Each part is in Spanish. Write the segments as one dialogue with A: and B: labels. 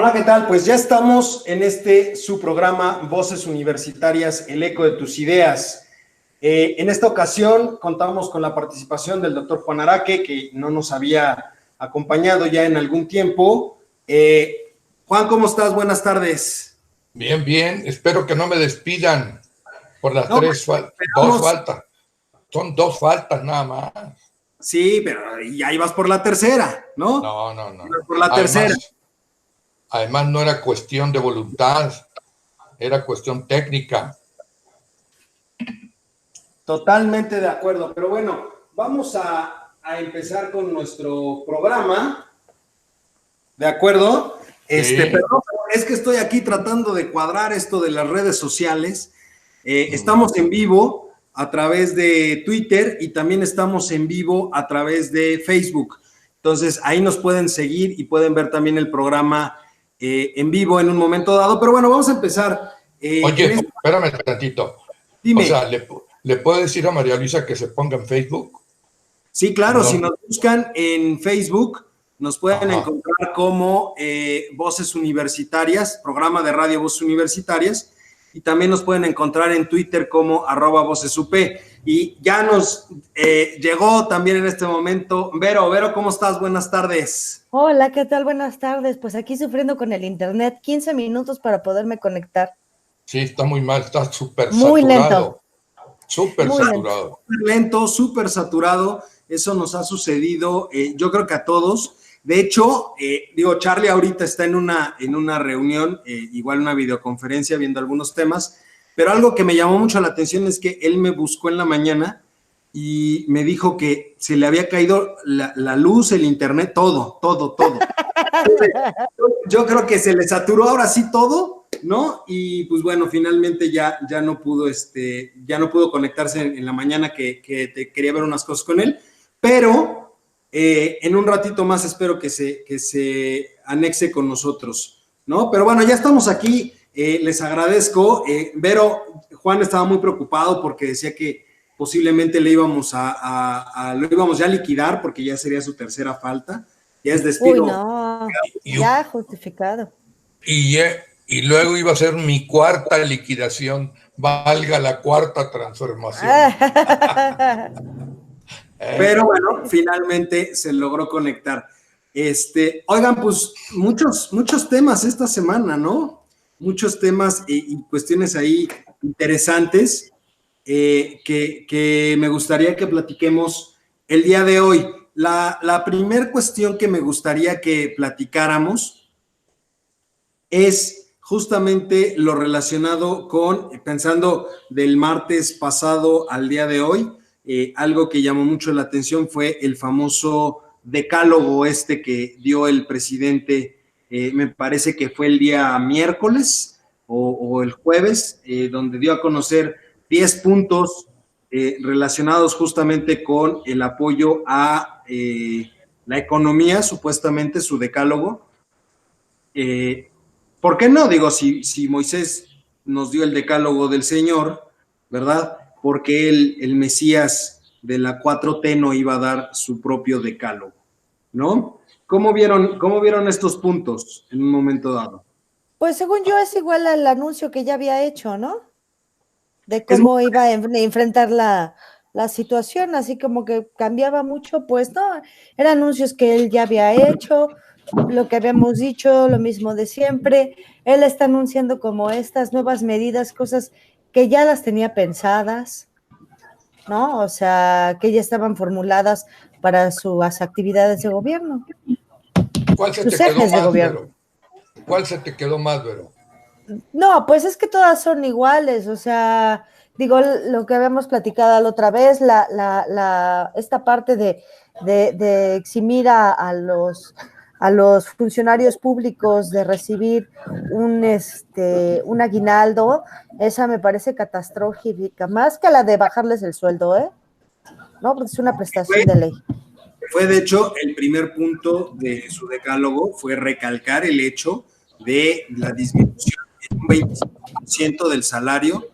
A: Hola, ¿qué tal? Pues ya estamos en su programa Voces Universitarias, el eco de tus ideas. En esta ocasión contamos con la participación del doctor Juan Araque, que no nos había acompañado ya en algún tiempo. Juan, ¿cómo estás? Buenas tardes.
B: Bien, bien. Espero que no me despidan por las dos faltas. Son dos faltas nada más.
A: Sí, pero ya ibas por la tercera, ¿no?
B: No.
A: Ibas por la tercera.
B: Además, no era cuestión de voluntad, era cuestión técnica.
A: Totalmente de acuerdo, pero bueno, vamos a empezar con nuestro programa, ¿de acuerdo?
B: Sí.
A: Perdón, es que estoy aquí tratando de cuadrar esto de las redes sociales. Estamos en vivo a través de Twitter y también estamos en vivo a través de Facebook. Entonces, ahí nos pueden seguir y pueden ver también el programa en vivo en un momento dado. Pero bueno, vamos a empezar.
B: Oye, espérame tantito.
A: Dime.
B: O sea, ¿le puedo decir a María Luisa que se ponga en Facebook?
A: Sí, claro,
B: No.
A: Si nos buscan en Facebook, nos pueden encontrar como Voces Universitarias, programa de radio Voces Universitarias, y también nos pueden encontrar en Twitter como @VocesUP. Y ya nos llegó también en este momento Vero. Vero, ¿cómo estás? Buenas tardes.
C: Hola, ¿qué tal? Buenas tardes. Pues aquí sufriendo con el internet, 15 minutos para poderme conectar.
B: Sí, está muy mal, está súper
C: Muy
B: saturado.
C: lento.
B: Súper saturado.
A: Lento, súper saturado. Eso nos ha sucedido, yo creo que a todos. De hecho, Charlie ahorita está en una reunión, igual una videoconferencia, viendo algunos temas, pero algo que me llamó mucho la atención es que él me buscó en la mañana y me dijo que se le había caído la luz, el internet, todo. Yo creo que se le saturó ahora sí todo, ¿no? Y pues bueno, finalmente ya no pudo conectarse en la mañana que quería ver unas cosas con él, pero en un ratito más espero que se anexe con nosotros, ¿no? Pero bueno, ya estamos aquí, les agradezco. Vero, Juan estaba muy preocupado porque decía que posiblemente lo íbamos ya a liquidar porque ya sería su tercera falta, ya es despido.
C: Uy, no, ya justificado.
B: Y luego iba a ser mi cuarta liquidación, valga la cuarta transformación.
A: Pero bueno, finalmente se logró conectar. Oigan, pues muchos temas esta semana, ¿no? Muchos temas y cuestiones ahí interesantes que me gustaría que platiquemos el día de hoy. La primera cuestión que me gustaría que platicáramos es justamente lo relacionado con, pensando del martes pasado al día de hoy, algo que llamó mucho la atención fue el famoso decálogo que dio el presidente, me parece que fue el día miércoles o el jueves, donde dio a conocer 10 puntos relacionados justamente con el apoyo a la economía, supuestamente su decálogo. ¿Por qué no? Digo, si Moisés nos dio el decálogo del Señor, ¿verdad? Porque el Mesías de la 4T no iba a dar su propio decálogo, ¿no? ¿Cómo vieron estos puntos en un momento dado?
C: Pues según yo es igual al anuncio que ya había hecho, ¿no? De cómo iba a enfrentar la situación, así como que cambiaba mucho, pues no, eran anuncios que él ya había hecho, lo que habíamos dicho, lo mismo de siempre. Él está anunciando como estas nuevas medidas, cosas que ya las tenía pensadas, ¿no? O sea, que ya estaban formuladas para sus actividades de gobierno.
B: ¿Cuál se te quedó más, Vero? ¿Cuál se te quedó más, Vero?
C: No, pues es que todas son iguales, o sea, digo, lo que habíamos platicado la otra vez, esta parte de eximir a los funcionarios públicos de recibir un aguinaldo, esa me parece catastrófica, más que la de bajarles el sueldo, ¿eh? No, porque es una prestación de ley.
A: Fue, de hecho, el primer punto de su decálogo, fue recalcar el hecho de la disminución en un 25% del salario,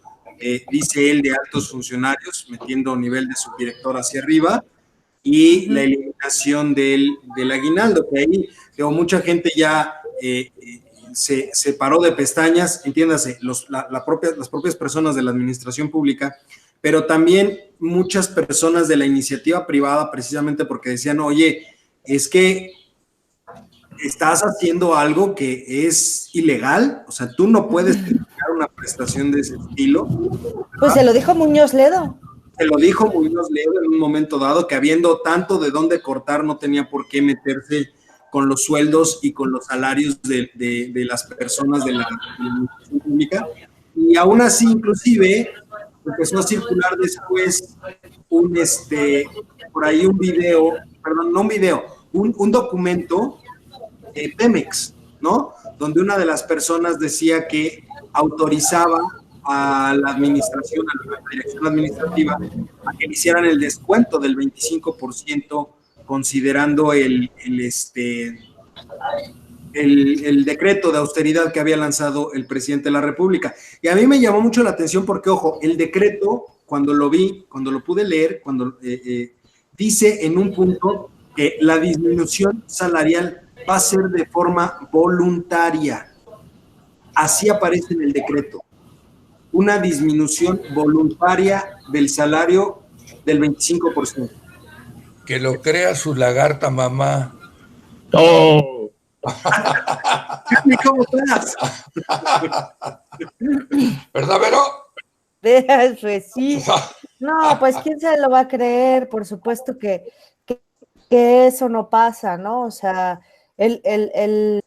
A: dice él, de altos funcionarios, metiendo nivel de subdirector hacia arriba, y la eliminación del aguinaldo, que ahí mucha gente ya se paró de pestañas, entiéndase, las propias personas de la administración pública, pero también muchas personas de la iniciativa privada, precisamente porque decían, oye, es que estás haciendo algo que es ilegal, o sea, tú no puedes tener una prestación de ese estilo. ¿Verdad?
C: Pues se lo dijo Muñoz Ledo.
A: Se lo dijo Muñoz Ledo en un momento dado, que habiendo tanto de dónde cortar, no tenía por qué meterse con los sueldos y con los salarios de las personas de la administración pública. Y aún así, inclusive, empezó a circular después por ahí un video, perdón, no un video, un documento de Pemex, ¿no? Donde una de las personas decía que autorizaba a la administración, a la dirección administrativa, a que le hicieran el descuento del 25%, considerando el decreto de austeridad que había lanzado el presidente de la República. Y a mí me llamó mucho la atención porque, ojo, el decreto, cuando lo vi, cuando lo pude leer, dice en un punto que la disminución salarial va a ser de forma voluntaria. Así aparece en el decreto. Una disminución voluntaria del salario del 25%.
B: Que lo crea su lagarta mamá.
D: ¡Oh!
A: ¿Cómo estás?
B: ¿Verdad, Vero?
C: Pues sí. No, pues quién se lo va a creer, por supuesto que eso no pasa, ¿no? O sea, que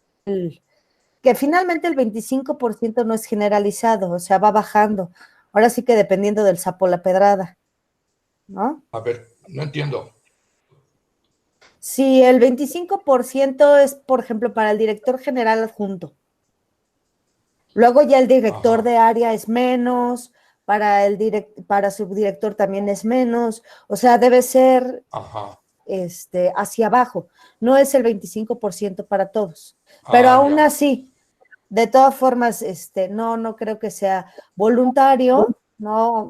C: finalmente el 25% no es generalizado, o sea, va bajando. Ahora sí que dependiendo del sapo la pedrada, ¿no?
B: A ver, no entiendo.
C: Sí, el 25% es, por ejemplo, para el director general adjunto. Luego ya el director de área es menos, para subdirector también es menos, o sea, debe ser hacia abajo, no es el 25% para todos, pero aún así, de todas formas, no creo que sea voluntario, no,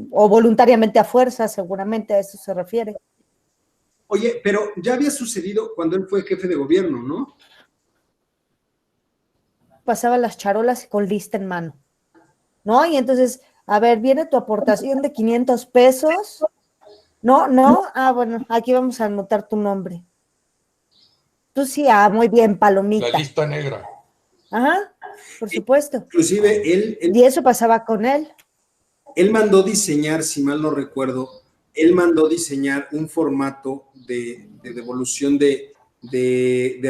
C: o voluntariamente a fuerza, seguramente a eso se refiere.
A: Oye, pero ya había sucedido cuando él fue jefe de gobierno, ¿no?
C: Pasaba las charolas con lista en mano, ¿no? Y entonces, a ver, viene tu aportación de 500 pesos. No, bueno, aquí vamos a anotar tu nombre. Tú sí, muy bien, palomita.
B: La lista negra.
C: Ajá, por supuesto.
A: Inclusive
C: y eso pasaba con él.
A: Él mandó diseñar, si mal no recuerdo, un formato de devolución de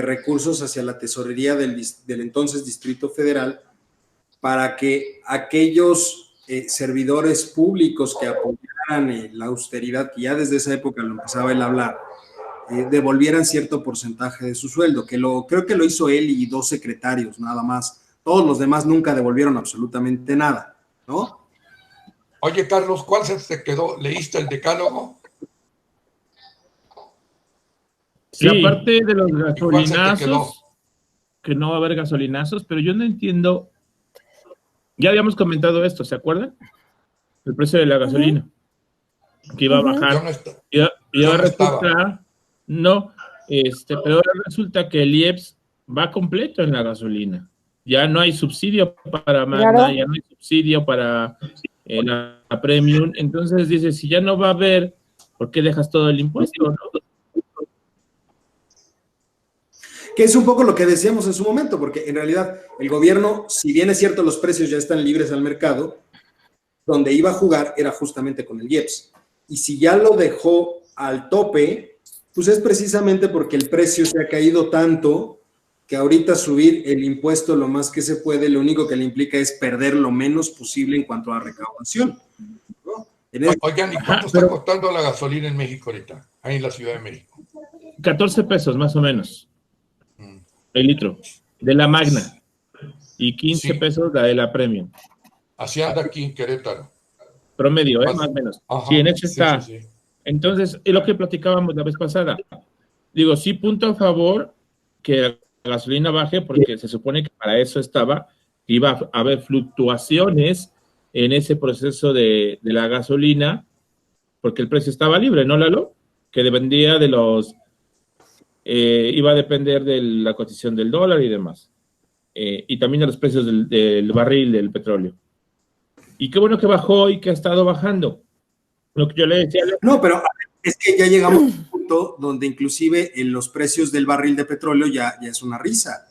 A: recursos hacia la tesorería del entonces Distrito Federal para que aquellos servidores públicos que apoyaran la austeridad, que ya desde esa época lo empezaba él a hablar, devolvieran cierto porcentaje de su sueldo, creo que lo hizo él y 2 secretarios nada más. Todos los demás nunca devolvieron absolutamente nada, ¿no?
B: Oye, Carlos, ¿cuál se te quedó? ¿Leíste el decálogo?
D: Sí, aparte de los gasolinazos, que no va a haber gasolinazos, pero yo no entiendo. Ya habíamos comentado esto, ¿se acuerdan? El precio de la gasolina, que iba a bajar. Y ahora resulta, pero ahora resulta que el IEPS va completo en la gasolina. Ya no hay subsidio para Magna, ya no hay subsidio para la Premium. Entonces dice, si ya no va a haber, ¿por qué dejas todo el impuesto, no?
A: Que es un poco lo que decíamos en su momento, porque en realidad el gobierno, si bien es cierto los precios ya están libres al mercado, donde iba a jugar era justamente con el IEPS. Y si ya lo dejó al tope, pues es precisamente porque el precio se ha caído tanto que ahorita subir el impuesto lo más que se puede, lo único que le implica es perder lo menos posible en cuanto a recaudación, ¿no?
B: Oigan, ¿y cuánto está costando la gasolina en México ahorita? Ahí en la Ciudad de México.
D: 14 pesos más o menos. El litro. De la Magna. Y 15 pesos la de la Premium.
B: Así anda aquí en Querétaro.
D: Promedio, más o menos. Ajá, sí, en eso está. Sí. Entonces, es lo que platicábamos la vez pasada. Digo, sí, punto a favor que la gasolina baje, porque se supone que para eso estaba, iba a haber fluctuaciones en ese proceso de la gasolina, porque el precio estaba libre, ¿no, Lalo? Que dependía de iba a depender de la cotización del dólar y demás. y también a los precios del barril del petróleo. Y qué bueno que bajó y que ha estado bajando. Lo que yo le decía.
A: No, pero es que ya llegamos a un punto donde inclusive en los precios del barril de petróleo ya es una risa.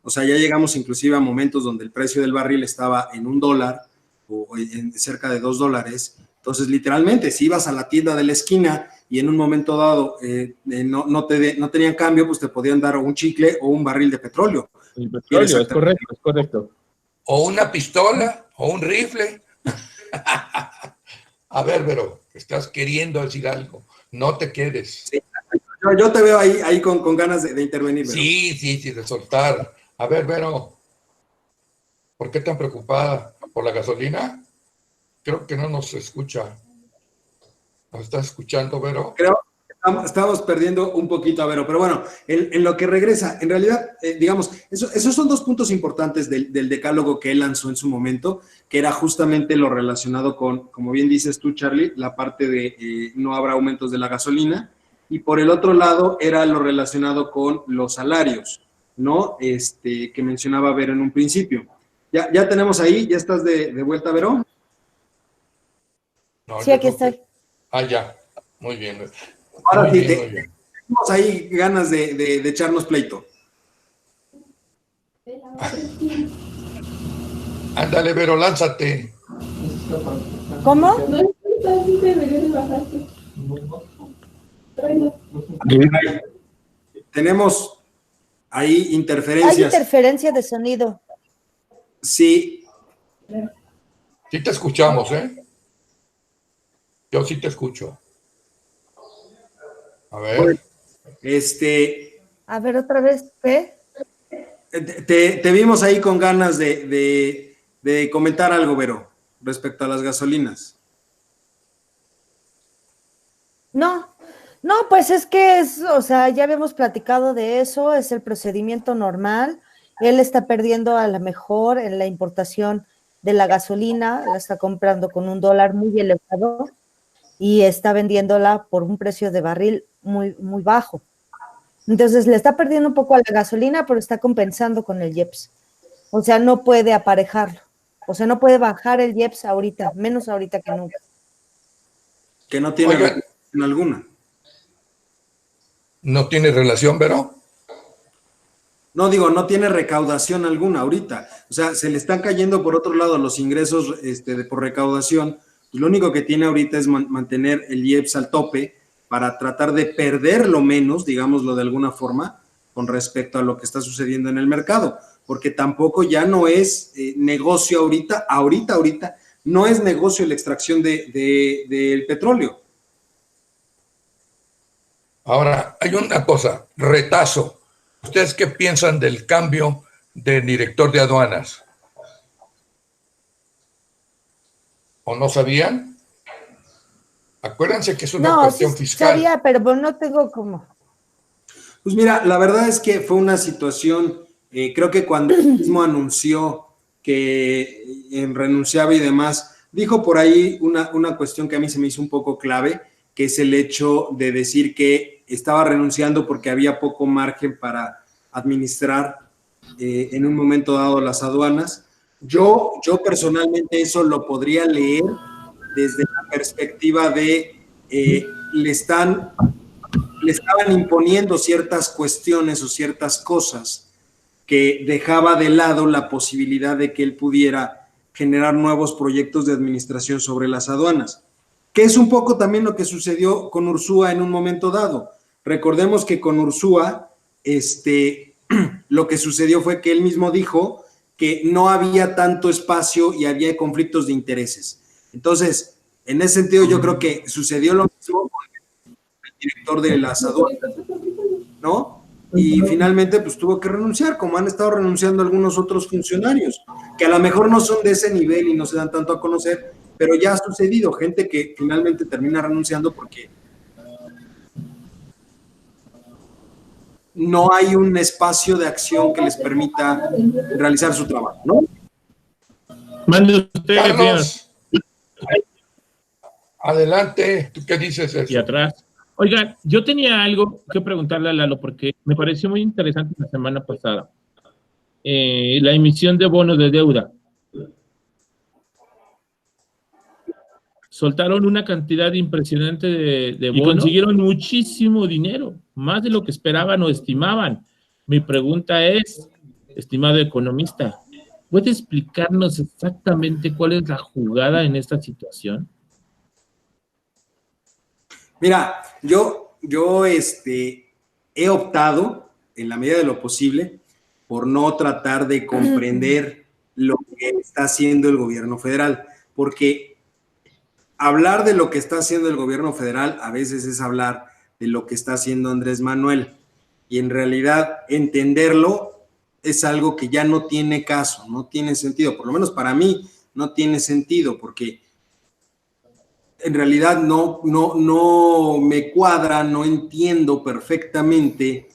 A: O sea, ya llegamos inclusive a momentos donde el precio del barril estaba en $1 o en cerca de $2. Entonces, literalmente, si ibas a la tienda de la esquina y en un momento dado no tenían cambio, pues te podían dar un chicle o un barril de petróleo.
D: El petróleo, es correcto.
B: O una pistola, o un rifle. A ver, Vero, estás queriendo decir algo. No te quedes.
A: Sí, yo te veo ahí con ganas de intervenir, Vero.
B: Sí, de soltar. A ver, Vero, ¿por qué tan preocupada? ¿Por la gasolina? Creo que no nos escucha. ¿Nos estás escuchando, Vero?
A: Creo que estamos perdiendo un poquito a Vero, pero bueno, en lo que regresa, en realidad, digamos, esos son dos puntos importantes del decálogo que él lanzó en su momento, que era justamente lo relacionado con, como bien dices tú, Charlie, la parte de no habrá aumentos de la gasolina, y por el otro lado era lo relacionado con los salarios, ¿no? Que mencionaba Vero en un principio. Ya tenemos ahí, ¿ya estás de vuelta, Vero?
B: No,
C: sí, aquí estoy.
B: Ya, muy bien.
A: Ahora sí, tenemos ahí ganas de echarnos pleito.
B: Ándale, Vero, lánzate.
C: ¿Cómo?
A: Tenemos ahí interferencias.
C: Hay interferencia de sonido.
A: Sí.
B: Sí te escuchamos, ¿eh? Yo sí te escucho. A ver.
C: A ver, otra vez, ¿qué?
A: Te vimos ahí con ganas de comentar algo, Vero, respecto a las gasolinas.
C: No, pues es que o sea, ya habíamos platicado de eso, es el procedimiento normal. Él está perdiendo a lo mejor en la importación de la gasolina, la está comprando con $1 muy elevado y está vendiéndola por un precio de barril muy, muy bajo. Entonces le está perdiendo un poco a la gasolina, pero está compensando con el IEPS. O sea, no puede aparejarlo. O sea, no puede bajar el IEPS ahorita, menos ahorita que nunca.
A: Que no tiene relación alguna.
B: ¿No tiene relación, Vero?
A: No, digo, no tiene recaudación alguna ahorita. O sea, se le están cayendo por otro lado los ingresos por recaudación. Lo único que tiene ahorita es mantener el IEPS al tope para tratar de perder lo menos, digámoslo de alguna forma, con respecto a lo que está sucediendo en el mercado. Porque tampoco ya no es negocio ahorita, no es negocio la extracción del petróleo.
B: Ahora, hay una cosa, retazo. ¿Ustedes qué piensan del cambio de director de aduanas? ¿O no sabían? Acuérdense que es una cuestión fiscal.
C: No, sabía, pero no tengo cómo.
A: Pues mira, la verdad es que fue una situación, creo que cuando él mismo anunció que renunciaba y demás, dijo por ahí una cuestión que a mí se me hizo un poco clave, que es el hecho de decir que estaba renunciando porque había poco margen para administrar en un momento dado las aduanas. Yo personalmente eso lo podría leer desde la perspectiva de le estaban imponiendo ciertas cuestiones o ciertas cosas que dejaba de lado la posibilidad de que él pudiera generar nuevos proyectos de administración sobre las aduanas, que es un poco también lo que sucedió con Ursúa en un momento dado. Recordemos que con Ursúa, lo que sucedió fue que él mismo dijo que no había tanto espacio y había conflictos de intereses. Entonces, en ese sentido, yo creo que sucedió lo mismo con el director de las aduanas, ¿no? Y finalmente, pues tuvo que renunciar, como han estado renunciando algunos otros funcionarios, que a lo mejor no son de ese nivel y no se dan tanto a conocer, pero ya ha sucedido, gente que finalmente termina renunciando porque no hay un espacio de acción que les permita realizar su trabajo, ¿no?
D: Mande usted,
B: Carlos, adelante, ¿tú qué dices eso?
D: Y atrás. Oigan, yo tenía algo que preguntarle a Lalo porque me pareció muy interesante la semana pasada. la emisión de bonos de deuda. Soltaron una cantidad impresionante de bonos y consiguieron muchísimo dinero, más de lo que esperaban o estimaban. Mi pregunta es, estimado economista, ¿puede explicarnos exactamente cuál es la jugada en esta situación?
A: Mira, yo he optado, en la medida de lo posible, por no tratar de comprender lo que está haciendo el gobierno federal, porque hablar de lo que está haciendo el gobierno federal a veces es hablar de lo que está haciendo Andrés Manuel, y en realidad entenderlo es algo que ya no tiene caso, no tiene sentido, por lo menos para mí no tiene sentido, porque en realidad no me cuadra, no entiendo perfectamente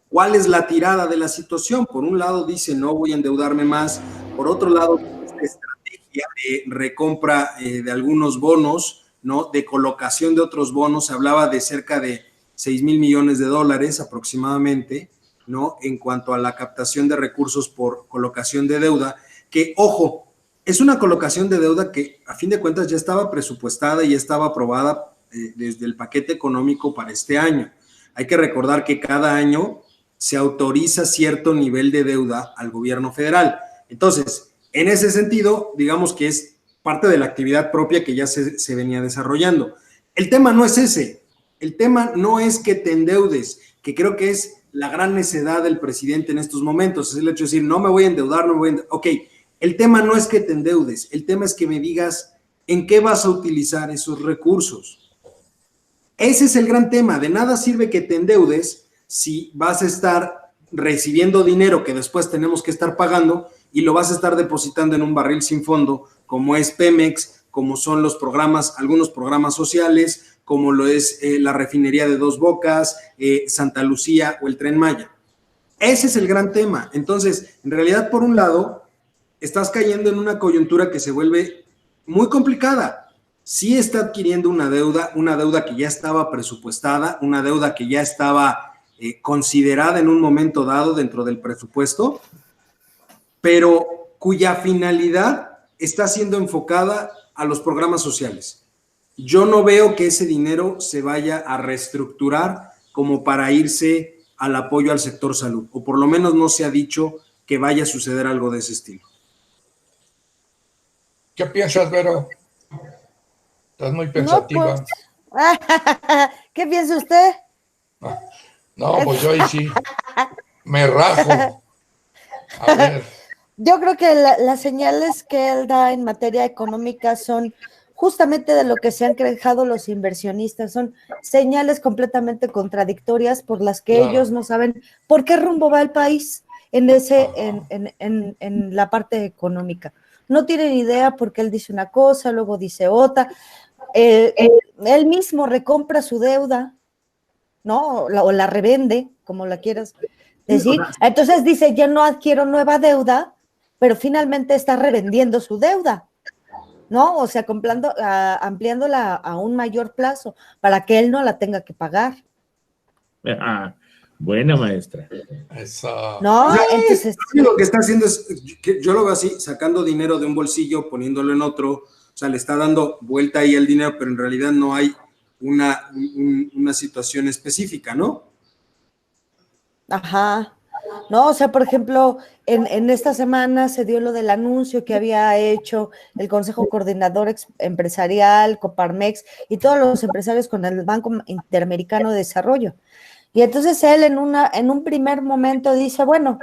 A: cuál es la tirada de la situación. Por un lado dice no voy a endeudarme más, por otro lado esta estrategia de recompra de algunos bonos, ¿no? De colocación de otros bonos, se hablaba de cerca de 6,000 millones de dólares aproximadamente, ¿no? En cuanto a la captación de recursos por colocación de deuda, que ojo, es una colocación de deuda que a fin de cuentas ya estaba presupuestada y ya estaba aprobada desde el paquete económico para este año. Hay que recordar que cada año se autoriza cierto nivel de deuda al gobierno federal. Entonces, en ese sentido, digamos que es parte de la actividad propia que ya se venía desarrollando. El tema no es ese. El tema no es que te endeudes, que creo que es la gran necedad del presidente en estos momentos. Es el hecho de decir, no me voy a endeudar, no me voy a endeudar. Ok, el tema no es que te endeudes, el tema es que me digas en qué vas a utilizar esos recursos. Ese es el gran tema. De nada sirve que te endeudes si vas a estar recibiendo dinero que después tenemos que estar pagando y lo vas a estar depositando en un barril sin fondo, como es Pemex, como son los programas, algunos programas sociales, como lo es la refinería de Dos Bocas, Santa Lucía o el Tren Maya. Ese es el gran tema. Entonces, en realidad, por un lado, estás cayendo en una coyuntura que se vuelve muy complicada. Sí está adquiriendo una deuda que ya estaba presupuestada, una deuda que ya estaba considerada en un momento dado dentro del presupuesto, pero cuya finalidad está siendo enfocada a los programas sociales. Yo no veo que ese dinero se vaya a reestructurar como para irse al apoyo al sector salud, o por lo menos no se ha dicho que vaya a suceder algo de ese estilo.
B: ¿Qué piensas, Vero? Estás muy pensativa.
C: No, pues, ¿qué piensa usted?
B: No, pues yo ahí sí me rajo. A ver.
C: Yo creo que las señales que él da en materia económica son justamente de lo que se han quejado los inversionistas, son señales completamente contradictorias por las que ellos no saben por qué rumbo va el país en la parte económica. No tienen idea porque él dice una cosa, luego dice otra. Él mismo recompra su deuda, ¿no? O la revende, como la quieras decir. Entonces dice, ya no adquiero nueva deuda, pero finalmente está revendiendo su deuda, ¿no? O sea, ampliándola a un mayor plazo para que él no la tenga que pagar.
D: Buena maestra.
B: Eso.
C: No, entonces
A: lo que está haciendo es, yo lo veo así, sacando dinero de un bolsillo, poniéndolo en otro, o sea, le está dando vuelta ahí el dinero, pero en realidad no hay una situación específica, ¿no?
C: Ajá. No, o sea, por ejemplo, en esta semana se dio lo del anuncio que había hecho el Consejo Coordinador Empresarial, Coparmex y todos los empresarios con el Banco Interamericano de Desarrollo. Y entonces él en un primer momento dice, bueno,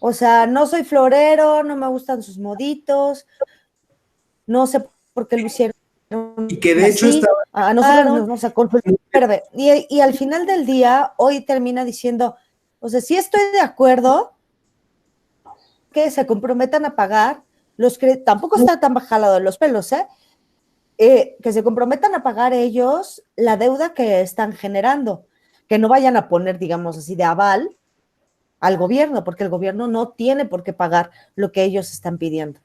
C: o sea, no soy florero, no me gustan sus moditos, no sé por qué lo hicieron.
A: Y que de hecho estaba...
C: A nosotros nos vamos a consultar. Y al final del día, hoy termina diciendo, o sea, sí estoy de acuerdo que se comprometan a pagar los que tampoco está tan jalado de los pelos, que se comprometan a pagar ellos la deuda que están generando, que no vayan a poner, digamos así, de aval al gobierno, porque el gobierno no tiene por qué pagar lo que ellos están pidiendo.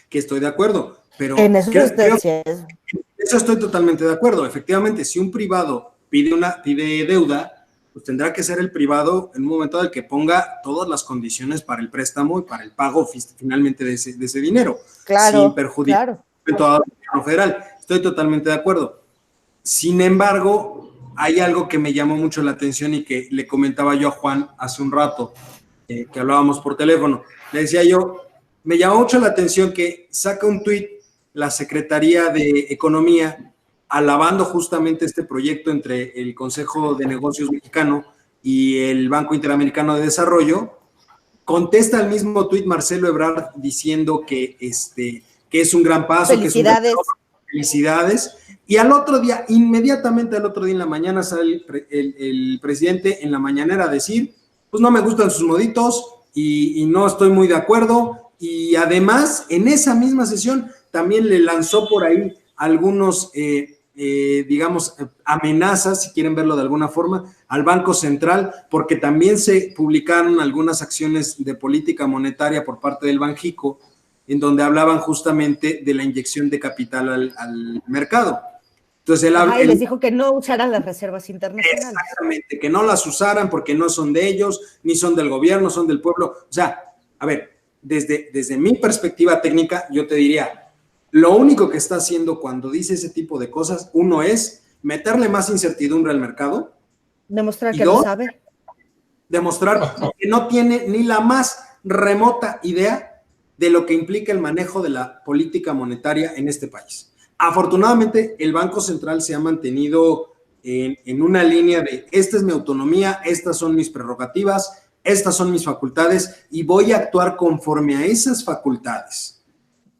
A: Que estoy de acuerdo, pero
C: en eso,
A: eso estoy totalmente de acuerdo. Efectivamente, si un privado pide deuda, pues tendrá que ser el privado en un momento en el que ponga todas las condiciones para el préstamo y para el pago finalmente de ese dinero,
C: claro,
A: sin perjudicar al gobierno federal. Estoy totalmente de acuerdo. Sin embargo, hay algo que me llamó mucho la atención y que le comentaba yo a Juan hace un rato, que hablábamos por teléfono. Le decía yo, me llamó mucho la atención que saca un tuit la Secretaría de Economía alabando justamente este proyecto entre el Consejo de Negocios Mexicano y el Banco Interamericano de Desarrollo. Contesta el mismo tuit Marcelo Ebrard diciendo que es un gran paso.
C: Felicidades.
A: Que es un gran felicidades. Y al otro día, inmediatamente al otro día en la mañana, sale el presidente en la mañanera a decir, pues no me gustan sus moditos y no estoy muy de acuerdo. Y además, en esa misma sesión, también le lanzó por ahí algunos, digamos, amenazas, si quieren verlo de alguna forma, al Banco Central, porque también se publicaron algunas acciones de política monetaria por parte del Banjico, en donde hablaban justamente de la inyección de capital al mercado. Entonces
C: él les dijo que no usaran las reservas internacionales.
A: Exactamente, que no las usaran porque no son de ellos, ni son del gobierno, son del pueblo. O sea, a ver, desde mi perspectiva técnica, yo te diría, lo único que está haciendo cuando dice ese tipo de cosas, uno es meterle más incertidumbre al mercado.
C: Demostrar que no sabe.
A: Demostrar que no tiene ni la más remota idea de lo que implica el manejo de la política monetaria en este país. Afortunadamente, el Banco Central se ha mantenido en una línea de esta es mi autonomía, estas son mis prerrogativas, estas son mis facultades y voy a actuar conforme a esas facultades.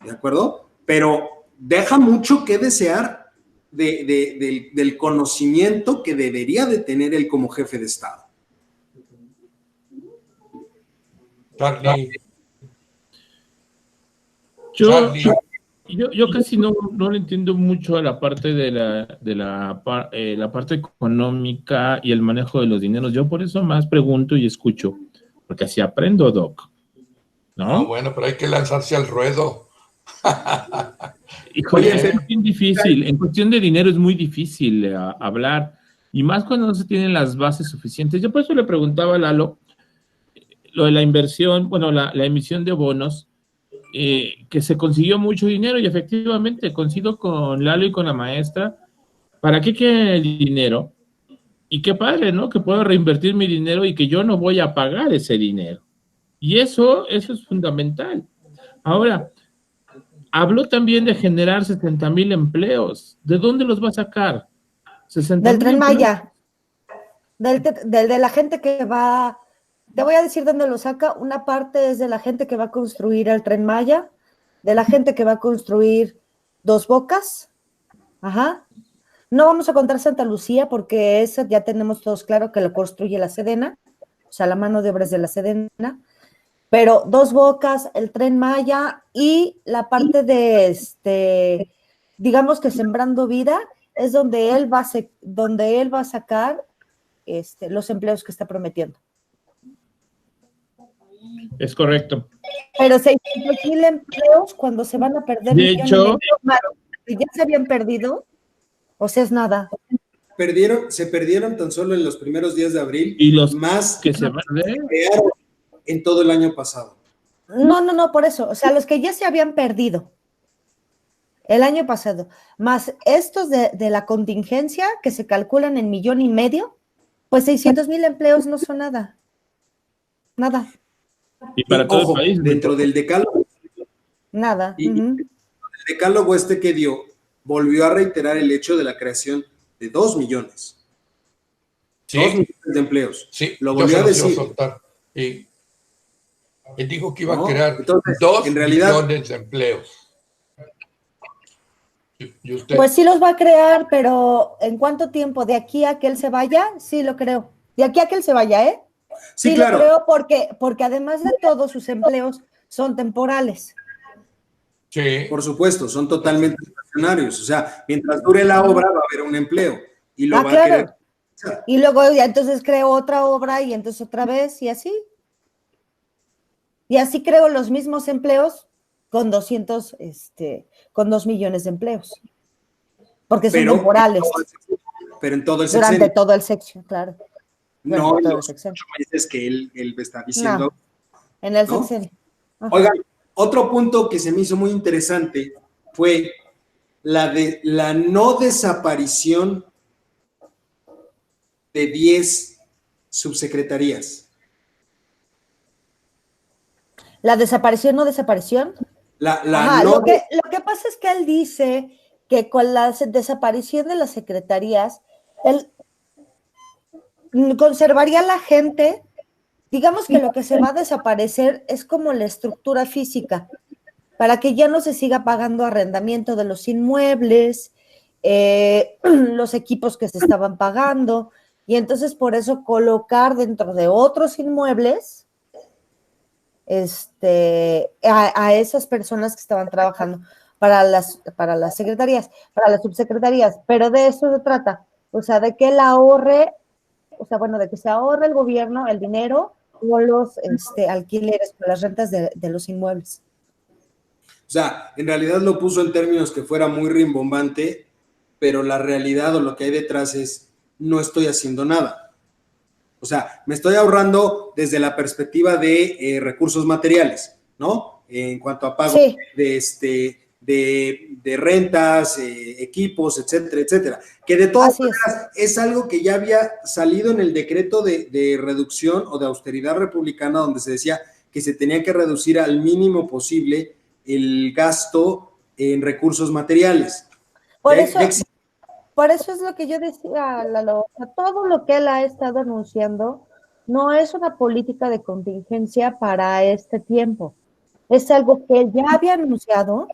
A: ¿De acuerdo? Pero deja mucho que desear del conocimiento que debería de tener él como jefe de Estado.
B: Charlie.
D: Yo casi no le entiendo mucho a la parte de la parte económica y el manejo de los dineros. Yo por eso más pregunto y escucho, porque así aprendo, Doc. ¿No?
B: Bueno, pero hay que lanzarse al ruedo.
D: Híjole, es bien difícil. En cuestión de dinero es muy difícil hablar, y más cuando no se tienen las bases suficientes. Yo por eso le preguntaba a Lalo lo de la inversión, bueno, la emisión de bonos, que se consiguió mucho dinero, y efectivamente coincido con Lalo y con la maestra. ¿Para qué quieren el dinero? Y qué padre, ¿no? Que puedo reinvertir mi dinero y que yo no voy a pagar ese dinero. Y eso es fundamental. Ahora, habló también de generar 60,000 empleos. ¿De dónde los va a sacar?
C: Del Tren Maya. Del de la gente que va. Te voy a decir dónde lo saca. Una parte es de la gente que va a construir el Tren Maya, de la gente que va a construir Dos Bocas. Ajá. No vamos a contar Santa Lucía porque ese ya tenemos todos claro que lo construye la Sedena, o sea, la mano de obra es de la Sedena. Pero Dos Bocas, el Tren Maya y la parte de, digamos que Sembrando Vida, es donde él va a sacar los empleos que está prometiendo.
D: Es correcto.
C: Pero 600,000 empleos cuando se van a perder.
D: De hecho,
C: ya se habían perdido, o sea, es nada.
A: Se perdieron tan solo en los primeros días de abril,
D: y los
A: más
D: que se van
A: en todo el año pasado.
C: No, por eso, o sea, los que ya se habían perdido el año pasado, más estos de la contingencia que se calculan en 1,5 millones, pues 600,000 empleos no son nada. Nada.
D: Y para todo el país.
A: Dentro del decálogo.
C: Nada.
A: Y el decálogo que dio, volvió a reiterar el hecho de la creación de 2 millones.
B: Sí.
A: 2 millones de empleos.
B: Sí,
A: lo volvió a decir.
B: Y él dijo que iba a crear 2 millones de empleos. ¿Y usted?
C: Pues sí los va a crear, pero ¿en cuánto tiempo? ¿De aquí a que él se vaya? Sí, lo creo. De aquí a que él se vaya, ¿eh?
A: Sí, claro.
C: Lo creo porque además de todo, sus empleos son temporales.
A: Sí. Por supuesto, son totalmente estacionarios. O sea, mientras dure la obra va a haber un empleo. Y lo va a querer.
C: Y luego ya entonces creo otra obra y entonces otra vez y así. Y así creo los mismos empleos con 2 millones de empleos. Porque son temporales.
A: Pero en todo el sexenio.
C: Durante todo el sexenio, claro.
A: No,
C: Bueno,
A: en
C: todo el
A: los
C: sexenio.
A: 8 meses que él está diciendo.
C: No, en el
A: ¿no?
C: sexenio. Ajá.
A: Oigan, otro punto que se me hizo muy interesante fue la no desaparición de 10 subsecretarías.
C: ¿La desaparición no desaparición?
A: La
C: Ajá,
A: no
C: lo que pasa es que él dice que con la desaparición de las secretarías, él conservaría la gente. Digamos que lo que se va a desaparecer es como la estructura física, para que ya no se siga pagando arrendamiento de los inmuebles, los equipos que se estaban pagando, y entonces por eso colocar dentro de otros inmuebles a esas personas que estaban trabajando para las secretarías, para las subsecretarías, pero de eso se trata, o sea, de que él ahorre, o sea, bueno, de que se ahorre el gobierno el dinero o los alquileres, o las rentas de los inmuebles.
A: O sea, en realidad lo puso en términos que fuera muy rimbombante, pero la realidad o lo que hay detrás es, no estoy haciendo nada. O sea, me estoy ahorrando desde la perspectiva de recursos materiales, ¿no? En cuanto a pago
C: Sí.
A: de rentas, equipos, etcétera, etcétera. Que de todas maneras es algo que ya había salido en el decreto de reducción o de austeridad republicana, donde se decía que se tenía que reducir al mínimo posible el gasto en recursos materiales.
C: Por eso es lo que yo decía, Lalo, o sea, todo lo que él ha estado anunciando no es una política de contingencia para este tiempo. Es algo que él ya había anunciado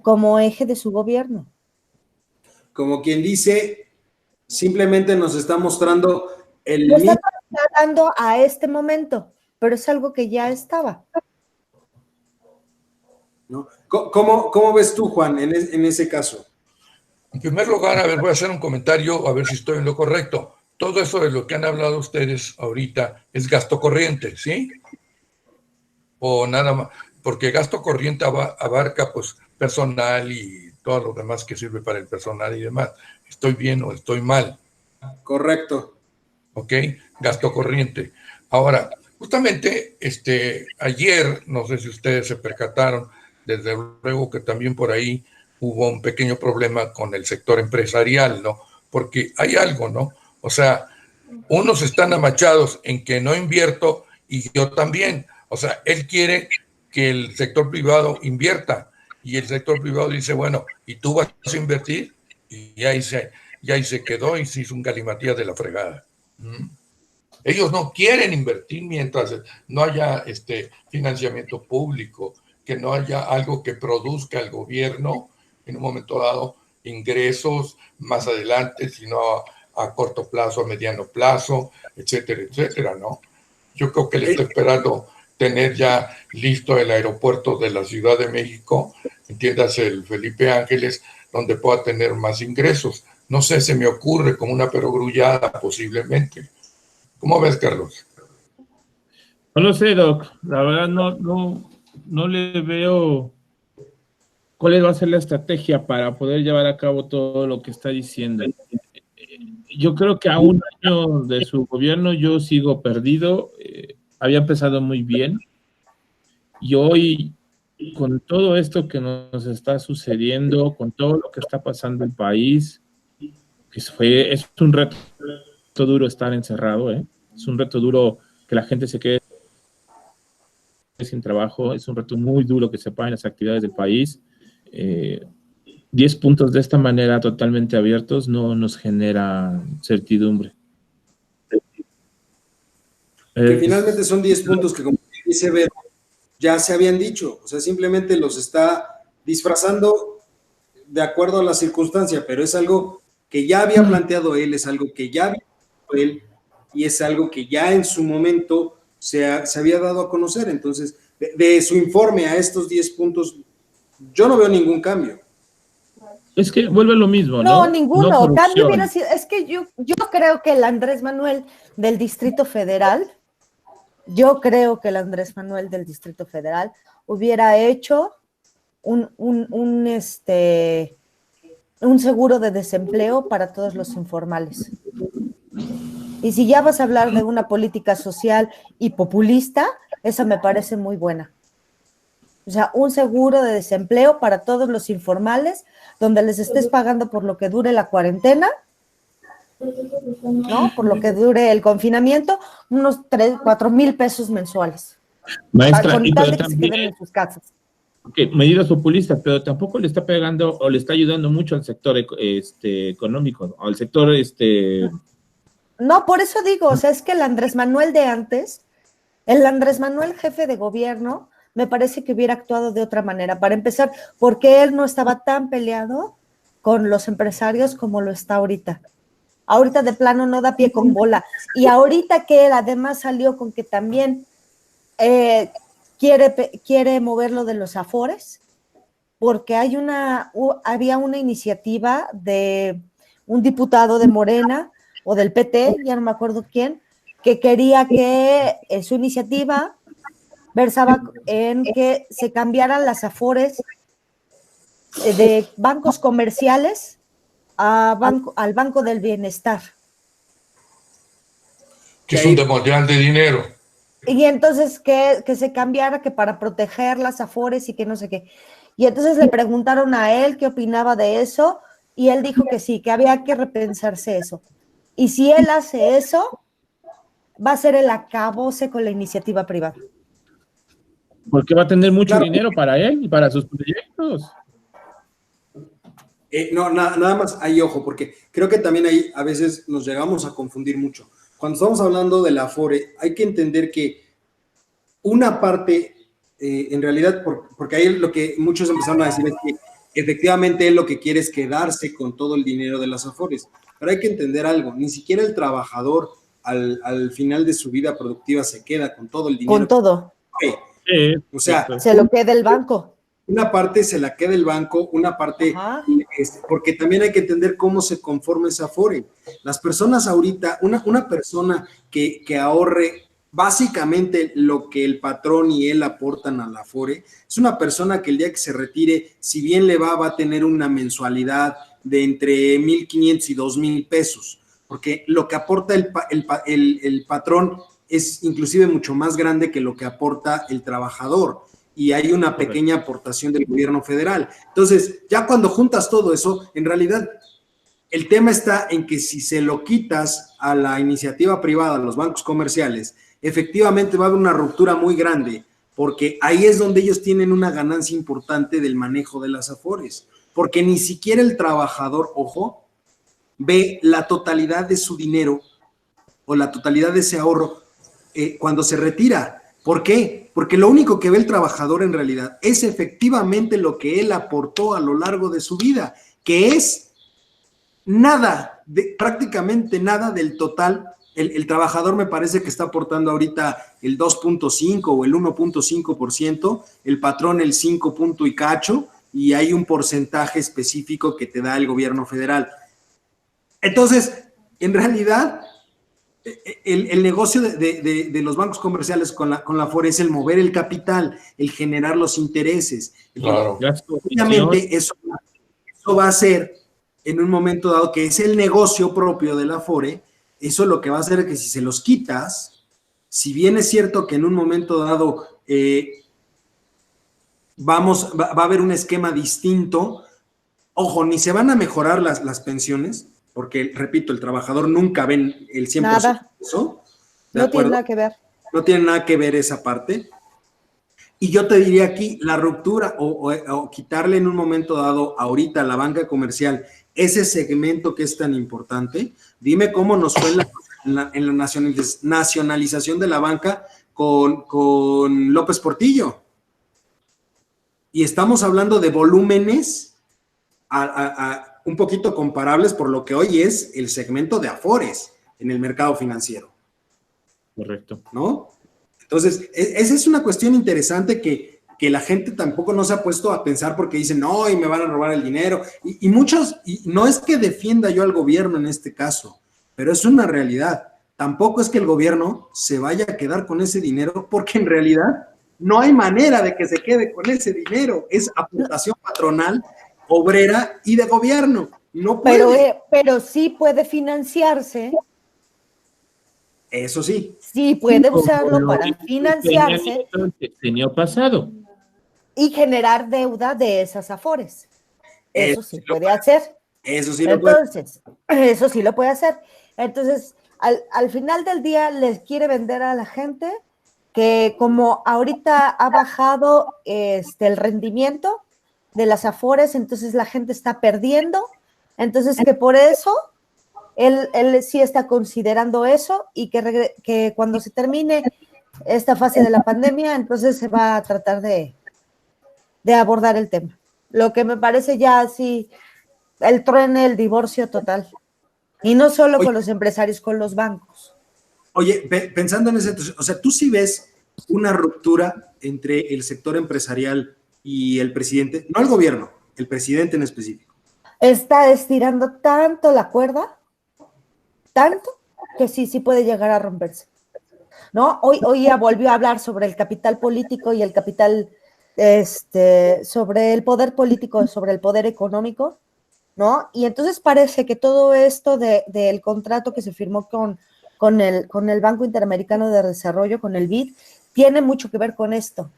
C: como eje de su gobierno.
A: Como quien dice, simplemente nos está mostrando
C: Lo está trasladando a este momento, pero es algo que ya estaba.
A: ¿No? ¿Cómo ves tú, Juan, en ese caso?
B: En primer lugar, a ver, voy a hacer un comentario, a ver si estoy en lo correcto. Todo eso de lo que han hablado ustedes ahorita es gasto corriente, ¿sí? O nada más, porque gasto corriente abarca pues personal y todo lo demás que sirve para el personal y demás. ¿Estoy bien o estoy mal?
A: Correcto.
B: ¿Ok? Gasto corriente. Ahora, justamente ayer, no sé si ustedes se percataron, desde luego que también por ahí hubo un pequeño problema con el sector empresarial, ¿no? Porque hay algo, ¿no? O sea, unos están amachados en que no invierto y yo también. O sea, él quiere que el sector privado invierta y el sector privado dice, bueno, ¿y tú vas a invertir? Y ahí se quedó y se hizo un galimatías de la fregada. Ellos no quieren invertir mientras no haya financiamiento público, que no haya algo que produzca el gobierno en un momento dado ingresos más adelante, sino a corto plazo, a mediano plazo, etcétera, etcétera, ¿no? Yo creo que le estoy esperando tener ya listo el aeropuerto de la Ciudad de México, entiéndase el Felipe Ángeles, donde pueda tener más ingresos. No sé, se me ocurre como una perogrullada posiblemente. ¿Cómo ves, Carlos?
D: No lo sé, Doc. La verdad no le veo cuál va a ser la estrategia para poder llevar a cabo todo lo que está diciendo. Yo creo que a un año de su gobierno yo sigo perdido. Había empezado muy bien. Y hoy, con todo esto que nos está sucediendo, con todo lo que está pasando en el país, es un reto duro estar encerrado, ¿eh? Es un reto duro que la gente se quede sin trabajo, es un reto muy duro que se paguen las actividades del país. 10 puntos de esta manera totalmente abiertos no nos genera certidumbre.
A: Que finalmente son 10 puntos que, como dice Vero, ya se habían dicho, o sea, simplemente los está disfrazando de acuerdo a la circunstancia, pero es algo que ya había planteado él, es algo que ya había planteado él y es algo que ya en su momento se había dado a conocer. Entonces, de su informe a estos 10 puntos, yo no veo ningún cambio.
D: Es que vuelve lo mismo, ¿no?
C: No, ninguno. No, cambio hubiera sido, es que yo creo que el Andrés Manuel del Distrito Federal, hubiera hecho un seguro de desempleo para todos los informales. Y si ya vas a hablar de una política social y populista, esa me parece muy buena. O sea, un seguro de desempleo para todos los informales, donde les estés pagando por lo que dure la cuarentena, ¿no? Por lo que dure el confinamiento, unos 4,000 pesos mensuales.
D: Maestra,
C: con
D: y
C: tal
D: pero
C: de que se
D: también,
C: queden en sus casas.
D: medidas populistas, pero tampoco le está pegando o le está ayudando mucho al sector económico, al sector
C: No, por eso digo, o sea, es que el Andrés Manuel de antes, el Andrés Manuel jefe de gobierno, me parece que hubiera actuado de otra manera. Para empezar, porque él no estaba tan peleado con los empresarios como lo está ahorita. Ahorita de plano no da pie con bola. Y ahorita que él además salió con que también quiere moverlo de los afores, porque había una iniciativa de un diputado de Morena o del PT, ya no me acuerdo quién, que quería que su iniciativa versaba en que se cambiaran las afores de bancos comerciales al Banco del Bienestar.
B: Que es un demolial de dinero.
C: Y entonces que se cambiara, que para proteger las afores y que no sé qué. Y entonces le preguntaron a él qué opinaba de eso, y él dijo que sí, que había que repensarse eso. Y si él hace eso, va a ser el acabose con la iniciativa privada.
D: Porque va a tener mucho dinero para él y para sus proyectos.
A: No, nada más ahí, ojo, porque creo que también ahí a veces nos llegamos a confundir mucho. Cuando estamos hablando de la Afore, hay que entender que una parte, en realidad, porque ahí lo que muchos empezaron a decir es que efectivamente él lo que quiere es quedarse con todo el dinero de las Afores. Pero hay que entender algo, ni siquiera el trabajador al final de su vida productiva se queda con todo el dinero.
C: Con todo.
A: O sea,
C: se lo queda el banco.
A: Una parte se la queda el banco, una parte, porque también hay que entender cómo se conforma esa Afore. Las personas ahorita, una persona que ahorre básicamente lo que el patrón y él aportan a la Afore, es una persona que el día que se retire, si bien le va a tener una mensualidad de entre 1,500 y 2,000 pesos, porque lo que aporta el patrón es inclusive mucho más grande que lo que aporta el trabajador. Y hay una pequeña aportación del gobierno federal. Entonces, ya cuando juntas todo eso, en realidad el tema está en que si se lo quitas a la iniciativa privada, a los bancos comerciales, efectivamente va a haber una ruptura muy grande, porque ahí es donde ellos tienen una ganancia importante del manejo de las Afores, porque ni siquiera el trabajador, ojo, ve la totalidad de su dinero o la totalidad de ese ahorro cuando se retira. ¿Por qué? Porque lo único que ve el trabajador en realidad es efectivamente lo que él aportó a lo largo de su vida, que es nada, prácticamente nada del total. El trabajador me parece que está aportando ahorita el 2.5 o el 1.5%, el patrón el 5 punto y cacho, y hay un porcentaje específico que te da el gobierno federal. Entonces, en realidad, el negocio de los bancos comerciales con la Afore es el mover el capital, el generar los intereses.
B: Claro.
A: Obviamente eso va a ser en un momento dado que es el negocio propio de la Afore, eso lo que va a hacer es que si se los quitas, si bien es cierto que en un momento dado va a haber un esquema distinto, ojo, ni se van a mejorar las pensiones, porque, repito, el trabajador nunca ve el 100%
C: Nada.
A: de eso.
C: No tiene nada que ver.
A: No tiene nada que ver esa parte. Y yo te diría aquí, la ruptura o quitarle en un momento dado ahorita a la banca comercial ese segmento que es tan importante, dime cómo nos fue en la nacionalización de la banca con López Portillo. Y estamos hablando de volúmenes un poquito comparables por lo que hoy es el segmento de Afores en el mercado financiero.
D: Correcto.
A: ¿No? Entonces, esa es una cuestión interesante que la gente tampoco no se ha puesto a pensar porque dicen, no, y me van a robar el dinero. Y muchos, y no es que defienda yo al gobierno en este caso, pero es una realidad. Tampoco es que el gobierno se vaya a quedar con ese dinero porque en realidad no hay manera de que se quede con ese dinero. Es aportación patronal, obrera y de gobierno. No puede.
C: Pero sí puede financiarse
A: Eso sí.
C: Sí, puede usarlo para financiarse.
D: El sexenio pasado.
C: Y generar deuda de esas afores. Eso sí puede hacer.
A: Eso sí lo puede.
C: Entonces, eso sí lo puede hacer. Entonces, al final del día les quiere vender a la gente que como ahorita ha bajado el rendimiento de las afores, entonces la gente está perdiendo, entonces que por eso él sí está considerando eso y que cuando se termine esta fase de la pandemia, entonces se va a tratar de abordar el tema. Lo que me parece ya así, el truene, el divorcio total. Y no solo con los empresarios, con los bancos.
A: Oye, pensando en ese, o sea, tú sí ves una ruptura entre el sector empresarial y el presidente, no el gobierno, el presidente en específico.
C: Está estirando tanto la cuerda, tanto, que sí puede llegar a romperse. ¿No? Hoy ya volvió a hablar sobre el capital político y el capital, sobre el poder político, sobre el poder económico, ¿no? Y entonces parece que todo esto del contrato que se firmó con el Banco Interamericano de Desarrollo, con el BID, tiene mucho que ver con esto.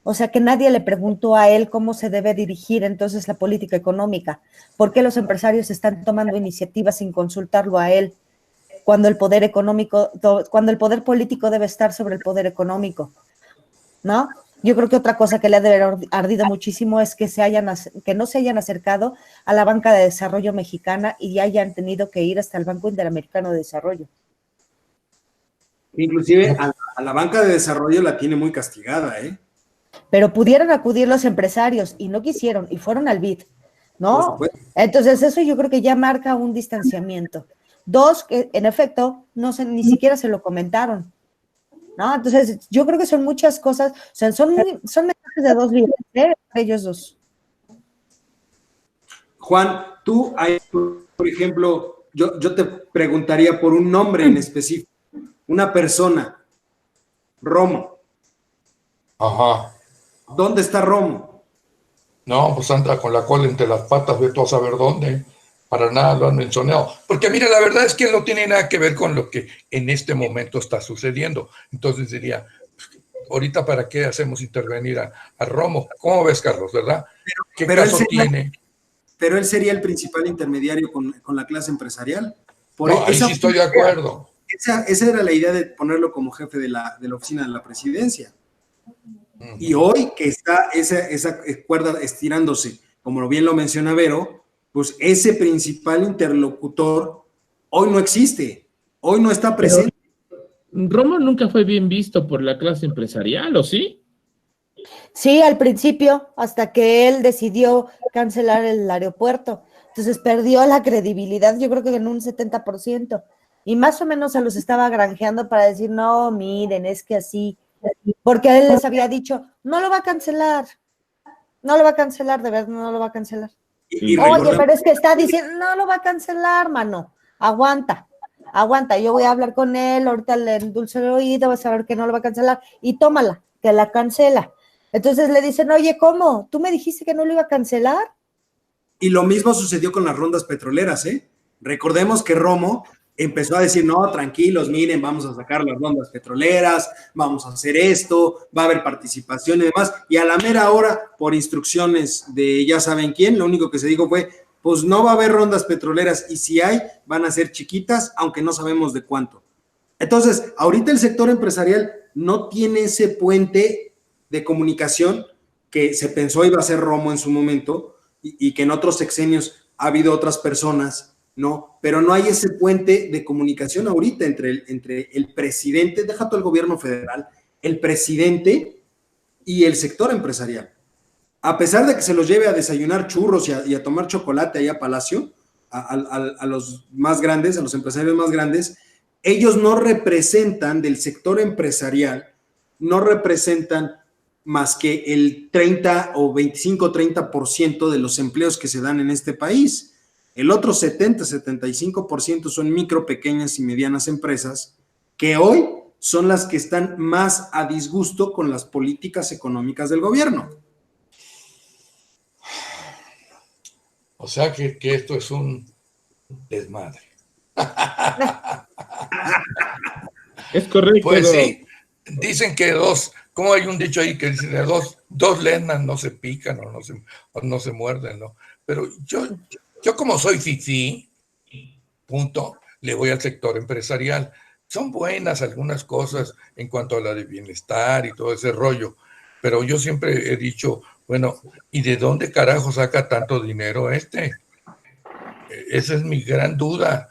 C: O sea, que nadie le preguntó a él cómo se debe dirigir entonces la política económica, por qué los empresarios están tomando iniciativas sin consultarlo a él, cuando el poder económico, cuando el poder político debe estar sobre el poder económico, ¿no? Yo creo que otra cosa que le ha de haber ardido muchísimo es que no se hayan acercado a la banca de desarrollo mexicana y hayan tenido que ir hasta el Banco Interamericano de Desarrollo.
A: Inclusive a la banca de desarrollo la tiene muy castigada, ¿eh?
C: Pero pudieron acudir los empresarios y no quisieron y fueron al BID, ¿no? Entonces eso yo creo que ya marca un distanciamiento. Dos, que en efecto ni siquiera se lo comentaron, ¿no? Entonces yo creo que son muchas cosas, o sea, son mensajes de dos líderes, ellos dos.
A: Juan, tú, por ejemplo, yo te preguntaría por un nombre en específico, una persona, Romo.
B: Ajá.
A: ¿Dónde está Romo?
B: No, pues anda con la cola entre las patas, vete a saber dónde. Para nada lo han mencionado. Porque mira, la verdad es que no tiene nada que ver con lo que en este momento está sucediendo. Entonces diría, ahorita para qué hacemos intervenir a Romo. ¿Cómo ves, Carlos, verdad? ¿Qué caso tiene?
A: Pero él sería el principal intermediario con la clase empresarial.
B: Ahí sí estoy de acuerdo.
A: Esa era la idea de ponerlo como jefe de la oficina de la presidencia. Y hoy que está esa cuerda estirándose, como bien lo menciona Vero, pues ese principal interlocutor hoy no existe, hoy no está presente.
D: Pero Romo nunca fue bien visto por la clase empresarial, ¿o sí?
C: Sí, al principio, hasta que él decidió cancelar el aeropuerto. Entonces perdió la credibilidad, yo creo que en un 70%. Y más o menos se los estaba granjeando para decir, no, miren, es que así. Porque él les había dicho, no lo va a cancelar. No lo va a cancelar, de verdad, no lo va a cancelar. Oye, pero es que está diciendo, no lo va a cancelar, mano. Aguanta, yo voy a hablar con él, ahorita le endulce el oído, vas a ver que no lo va a cancelar. Y tómala, que la cancela. Entonces le dicen, oye, ¿cómo? ¿Tú me dijiste que no lo iba a cancelar?
A: Y lo mismo sucedió con las rondas petroleras, ¿eh? Recordemos que Romo empezó a decir, no, tranquilos, miren, vamos a sacar las rondas petroleras, vamos a hacer esto, va a haber participación y demás, y a la mera hora, por instrucciones de ya saben quién, lo único que se dijo fue, pues no va a haber rondas petroleras, y si hay, van a ser chiquitas, aunque no sabemos de cuánto. Entonces, ahorita el sector empresarial no tiene ese puente de comunicación que se pensó iba a ser Romo en su momento, y que en otros sexenios ha habido otras personas, ¿no? Pero no hay ese puente de comunicación ahorita entre el presidente, deja todo el gobierno federal, el presidente y el sector empresarial. A pesar de que se los lleve a desayunar churros y a tomar chocolate allá a Palacio, a los más grandes, a los empresarios más grandes, ellos no representan del sector empresarial, no representan más que el 30 o 25-30% de los empleos que se dan en este país. El otro 70-75% son micro, pequeñas y medianas empresas que hoy son las que están más a disgusto con las políticas económicas del gobierno.
B: O sea que esto es un desmadre.
D: Es correcto.
B: Pues sí, dicen que como hay un dicho ahí que dice de dos lenas no se pican o no se muerden, ¿no? Pero yo como soy fifí, punto, le voy al sector empresarial. Son buenas algunas cosas en cuanto a la de bienestar y todo ese rollo, pero yo siempre he dicho, bueno, ¿y de dónde carajo saca tanto dinero este? Esa es mi gran duda.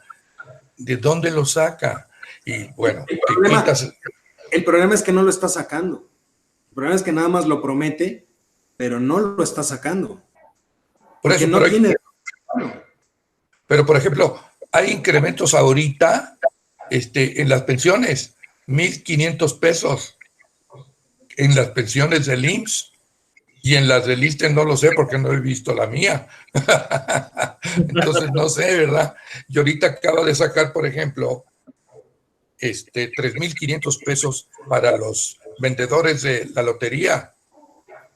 B: ¿De dónde lo saca? Y bueno,
A: el problema es que no lo está sacando. El problema es que nada más lo promete, pero no lo está sacando.
B: Por eso,
A: no tiene...
B: Pero, por ejemplo, hay incrementos ahorita en las pensiones, 1,500 pesos en las pensiones del IMSS, y en las del ISSSTE no lo sé porque no he visto la mía. Entonces no sé, ¿verdad? Y ahorita acaba de sacar, por ejemplo, 3,500 pesos para los vendedores de la lotería.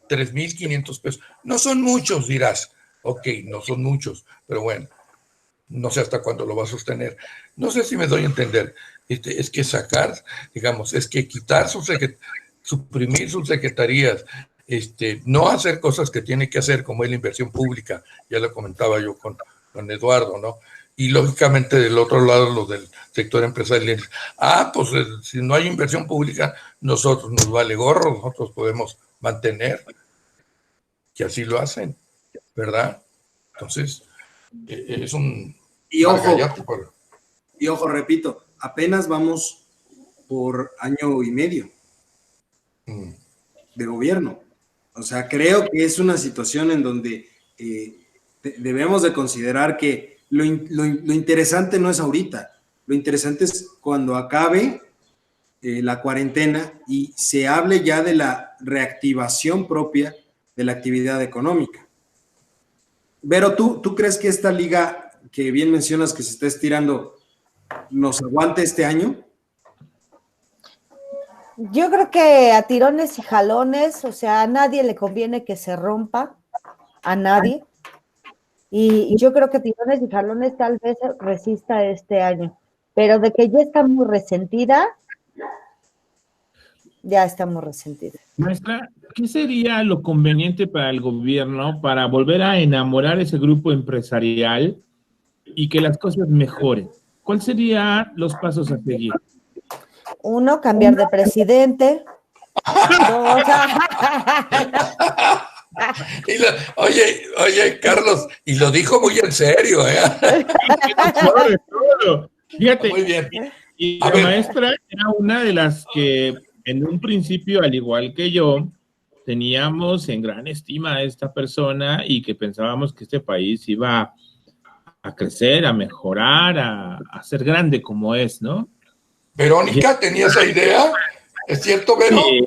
B: 3,500 pesos. No son muchos, dirás. Ok, no son muchos, pero bueno, no sé hasta cuándo lo va a sostener. No sé si me doy a entender. Es que sacar, digamos, es que quitar suprimir sus secretarías, no hacer cosas que tiene que hacer, como es la inversión pública, ya lo comentaba yo con Eduardo, ¿no? Y lógicamente del otro lado, los del sector empresarial, pues si no hay inversión pública, nosotros nos vale gorro, nosotros podemos mantener, que así lo hacen, ¿verdad? Entonces, es un...
A: Y ojo, repito, apenas vamos por año y medio de gobierno. O sea, creo que es una situación en donde debemos de considerar que lo interesante no es ahorita, lo interesante es cuando acabe la cuarentena y se hable ya de la reactivación propia de la actividad económica. Vero, ¿tú crees que esta liga que bien mencionas que se está estirando nos aguante este año?
C: Yo creo que a tirones y jalones, o sea, a nadie le conviene que se rompa, a nadie. Y yo creo que tirones y jalones tal vez resista este año, pero de que ya está muy resentida, ya estamos resentidos.
D: Maestra, ¿qué sería lo conveniente para el gobierno para volver a enamorar ese grupo empresarial y que las cosas mejoren? ¿Cuáles serían los pasos a seguir?
C: 1, cambiar de presidente. 2,
B: Oye, Carlos, y lo dijo muy en serio, ¿eh?
D: Fíjate,
B: muy bien.
D: Y la maestra era una de las que en un principio, al igual que yo, teníamos en gran estima a esta persona y que pensábamos que este país iba a crecer, a mejorar, a ser grande como es, ¿no?
B: Verónica, ¿tenía esa idea? ¿Es cierto, Vero? Sí.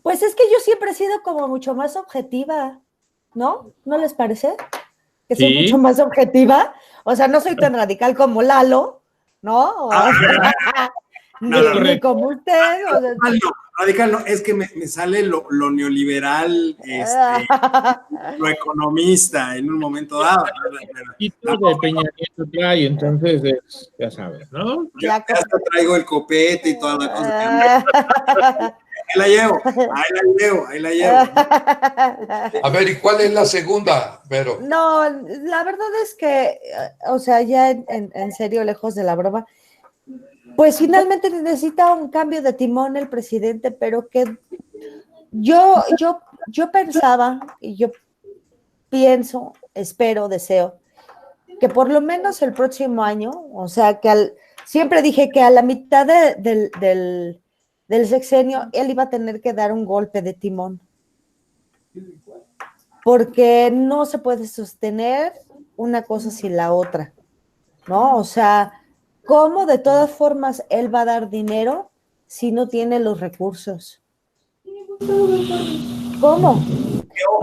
C: Pues es que yo siempre he sido como mucho más objetiva, ¿no? ¿No les parece? Que soy mucho más objetiva. O sea, no soy tan radical como Lalo, ¿no? Ni como usted. O sea,
A: radical no, es que me sale lo neoliberal, lo economista en un momento dado.
D: Y todo de Peña Nieto trae, entonces ya sabes, ¿no?
A: Ya hasta traigo el copete y toda la cosa. Ahí la llevo.
B: A ver, ¿y cuál es la segunda, Vero?
C: No, la verdad es que, o sea, ya en serio, lejos de la broma, pues finalmente necesita un cambio de timón el presidente, pero que yo pensaba, y yo pienso, espero, deseo, que por lo menos el próximo año, o sea, que siempre dije que a la mitad del sexenio él iba a tener que dar un golpe de timón, porque no se puede sostener una cosa sin la otra, ¿no? O sea, ¿cómo de todas formas él va a dar dinero si no tiene los recursos? ¿Cómo?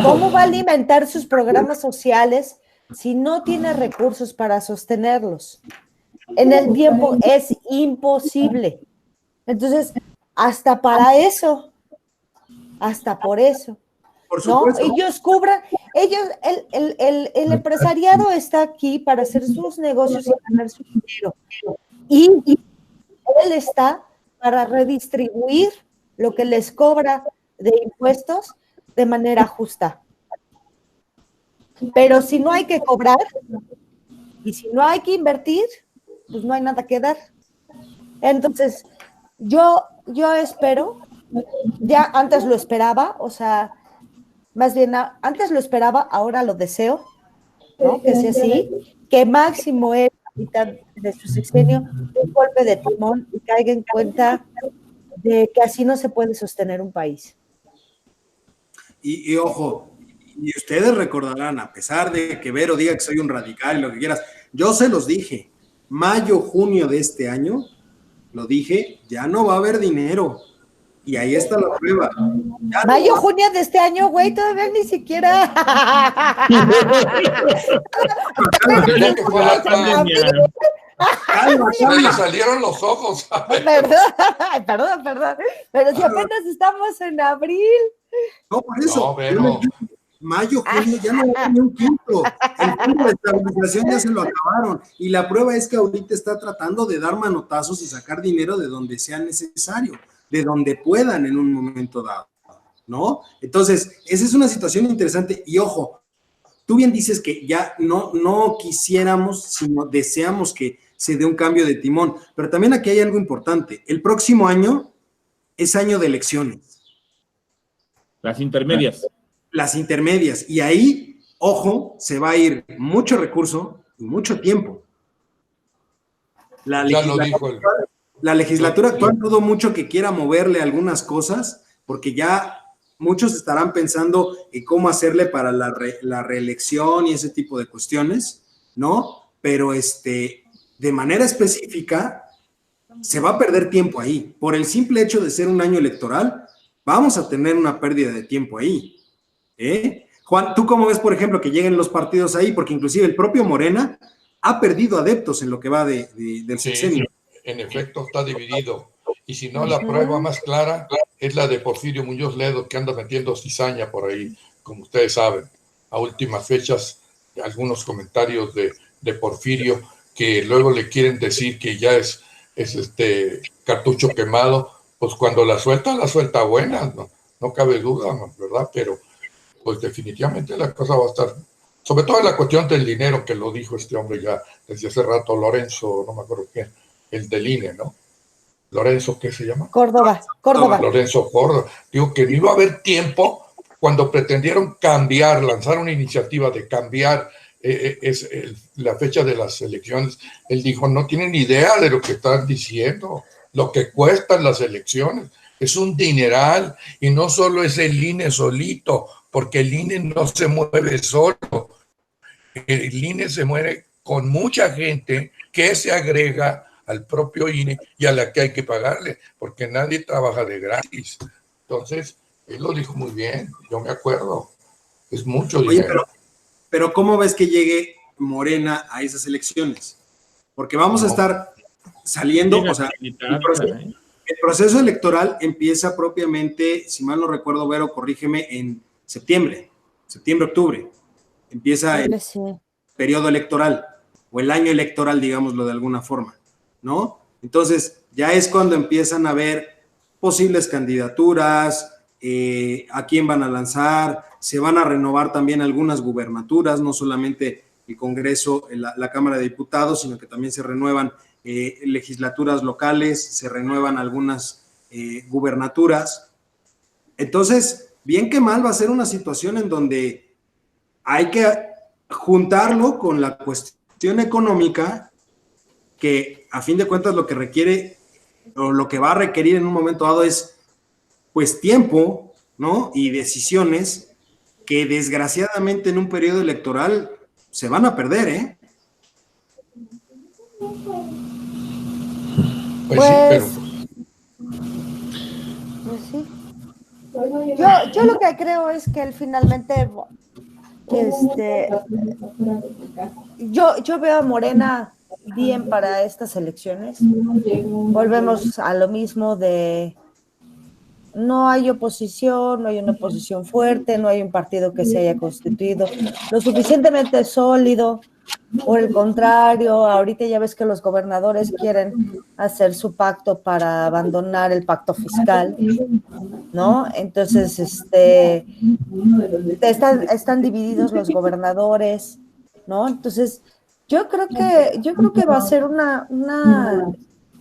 C: ¿Cómo va a alimentar sus programas sociales si no tiene recursos para sostenerlos? En el tiempo es imposible. Entonces, hasta para eso, hasta por eso, ¿no? Ellos cubran, el empresariado está aquí para hacer sus negocios y ganar su dinero. Y él está para redistribuir lo que les cobra de impuestos de manera justa. Pero si no hay que cobrar y si no hay que invertir, pues no hay nada que dar. Entonces, yo espero, ya antes lo esperaba, o sea, más bien antes lo esperaba, ahora lo deseo, ¿no? Que sea así, que máximo es a mitad de su sexenio un golpe de timón y caiga en cuenta de que así no se puede sostener un país.
A: Y ojo, y ustedes recordarán, a pesar de que Vero diga que soy un radical y lo que quieras, yo se los dije, mayo, junio de este año, lo dije, ya no va a haber dinero. Y ahí está la prueba.
C: Mayo, junio de este año, güey, todavía ni siquiera.
B: Me salieron los ojos.
C: Perdón. Pero si apenas estamos en abril.
A: No, por eso. No, mayo, junio, ya no hay ni un quinto. El fondo de estabilización ya se lo acabaron. Y la prueba es que ahorita está tratando de dar manotazos y sacar dinero de donde sea necesario, de donde puedan en un momento dado, ¿no? Entonces, esa es una situación interesante. Y ojo, tú bien dices que ya no quisiéramos, sino deseamos que se dé un cambio de timón. Pero también aquí hay algo importante. El próximo año es año de elecciones.
D: Las intermedias.
A: Las intermedias. Y ahí, ojo, se va a ir mucho recurso y mucho tiempo. La legislatura actual dudo mucho que quiera moverle algunas cosas, porque ya muchos estarán pensando en cómo hacerle para la reelección y ese tipo de cuestiones, ¿no? Pero de manera específica, se va a perder tiempo ahí. Por el simple hecho de ser un año electoral, vamos a tener una pérdida de tiempo ahí. Juan, ¿tú cómo ves, por ejemplo, que lleguen los partidos ahí? Porque inclusive el propio Morena ha perdido adeptos en lo que va del sexenio.
B: Sí, en efecto, está dividido. Y si no, la prueba más clara es la de Porfirio Muñoz Ledo, que anda metiendo cizaña por ahí, como ustedes saben. A últimas fechas, algunos comentarios de Porfirio, que luego le quieren decir que ya es cartucho quemado, pues cuando la suelta buena, no cabe duda, ¿verdad? Pero pues definitivamente la cosa va a estar, sobre todo en la cuestión del dinero, que lo dijo este hombre ya desde hace rato, Lorenzo, no me acuerdo quién, el del INE, ¿no? Lorenzo, ¿qué se llama?
C: Córdoba.
B: Lorenzo Córdoba. Digo que no iba a haber tiempo cuando pretendieron lanzar una iniciativa de cambiar la fecha de las elecciones. Él dijo, no tienen idea de lo que están diciendo, lo que cuestan las elecciones. Es un dineral, y no solo es el INE solito, porque el INE no se mueve solo. El INE se mueve con mucha gente que se agrega al propio INE y a la que hay que pagarle, porque nadie trabaja de gratis. Entonces, él lo dijo muy bien, yo me acuerdo. Es mucho dinero.
A: Pero ¿cómo ves que llegue Morena a esas elecciones? Porque vamos a estar saliendo, o sea, el proceso electoral empieza propiamente, si mal no recuerdo, Vero, corrígeme, en septiembre, octubre. Empieza el periodo electoral, o el año electoral, digámoslo de alguna forma, ¿no? Entonces, ya es cuando empiezan a ver posibles candidaturas, a quién van a lanzar, se van a renovar también algunas gubernaturas, no solamente el Congreso, la Cámara de Diputados, sino que también se renuevan legislaturas locales, se renuevan algunas gubernaturas. Entonces, bien que mal va a ser una situación en donde hay que juntarlo con la cuestión económica, que a fin de cuentas lo que requiere o lo que va a requerir en un momento dado es pues tiempo, ¿no? Y decisiones que desgraciadamente en un periodo electoral se van a perder, ¿eh?
B: Pues sí, pero...
C: Pues sí. Yo lo que creo es que él finalmente yo veo a Morena bien para estas elecciones. Volvemos a lo mismo de no hay oposición, no hay una oposición fuerte, no hay un partido que se haya constituido lo suficientemente sólido Por el contrario, ahorita ya ves que los gobernadores quieren hacer su pacto para abandonar el pacto fiscal, ¿no? Entonces, están divididos los gobernadores, ¿no? Entonces, yo creo que va a ser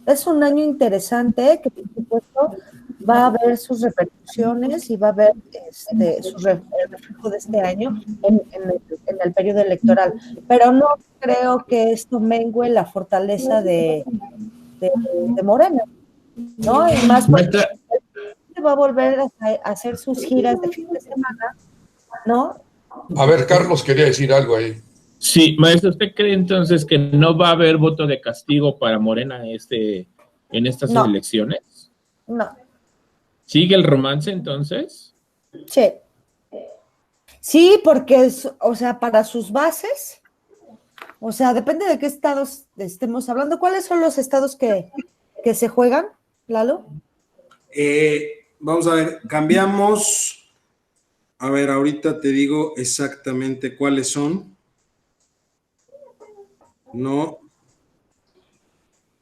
C: es un año interesante, que por supuesto va a haber sus repercusiones y va a haber el reflejo de este año en el periodo electoral, pero no creo que esto mengue la fortaleza de Morena, ¿no? Y más porque va a volver a hacer sus giras de fin de semana, ¿no?
B: A ver, Carlos quería decir algo ahí.
D: Sí, maestro, ¿usted cree entonces que no va a haber voto de castigo para Morena en estas elecciones?
C: No.
D: ¿Sigue el romance entonces?
C: Sí. Sí, porque o sea, para sus bases, o sea, depende de qué estados estemos hablando. ¿Cuáles son los estados que se juegan, Lalo?
A: Vamos a ver, cambiamos. A ver, ahorita te digo exactamente cuáles son. No.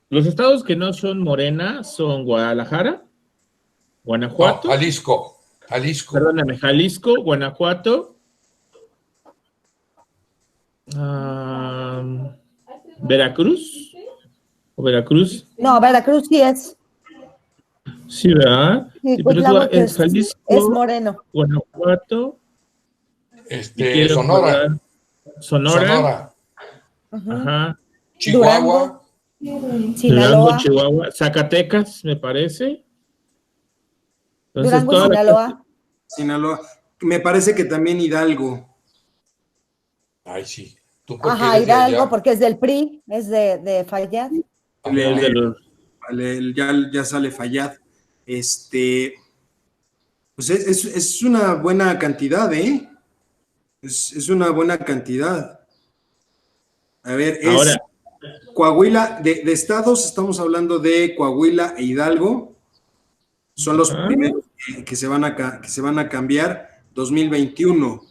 D: Los estados que no son Morena son Guadalajara, Guanajuato.
B: No, Jalisco.
D: Perdóname, Jalisco, Guanajuato. Veracruz. ¿O Veracruz?
C: No, Veracruz sí es.
D: Sí, ¿verdad?
C: Sí, pues
D: Jalisco,
C: es moreno.
D: Guanajuato.
B: Sonora.
D: Ajá.
B: Chihuahua.
C: Sinaloa.
D: Chihuahua. Zacatecas, me parece. Entonces,
C: Durango,
A: Sinaloa. Me parece que también Hidalgo.
B: Ay, sí.
C: Ajá, Hidalgo, porque es del PRI, es de Fayad.
A: Ya sale Fayad. Pues es una buena cantidad, ¿eh? Es una buena cantidad. A ver,
D: ahora,
A: Coahuila, de estados, estamos hablando de Coahuila e Hidalgo. Son los primeros que se van a cambiar. 2021.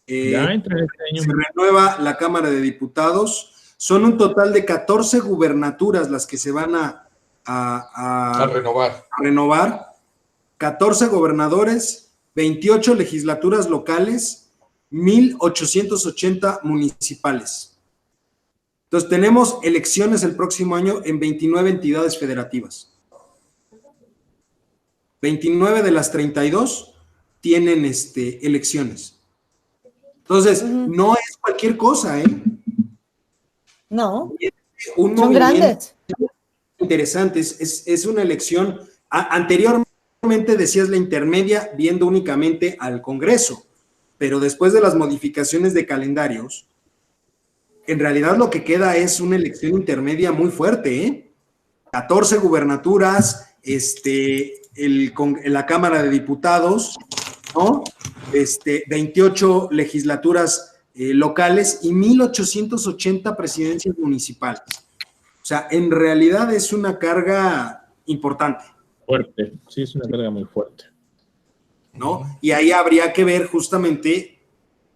D: Ya entra este año.
A: Se renueva la Cámara de Diputados. Son un total de 14 gubernaturas las que se van a renovar. 14 gobernadores, 28 legislaturas locales, 1,880 municipales. Entonces, tenemos elecciones el próximo año en 29 entidades federativas. 29 de las 32 tienen elecciones. Entonces, no es cualquier cosa, ¿eh?
C: No,
A: son grandes. Interesante, es una elección. Anteriormente decías la intermedia viendo únicamente al Congreso, pero después de las modificaciones de calendarios, en realidad lo que queda es una elección intermedia muy fuerte, ¿eh? 14 gubernaturas, la Cámara de Diputados, ¿no? 28 legislaturas locales y 1,880 presidencias municipales. O sea, en realidad es una carga importante.
D: Fuerte, sí, es una carga muy fuerte.
A: ¿No? Y ahí habría que ver justamente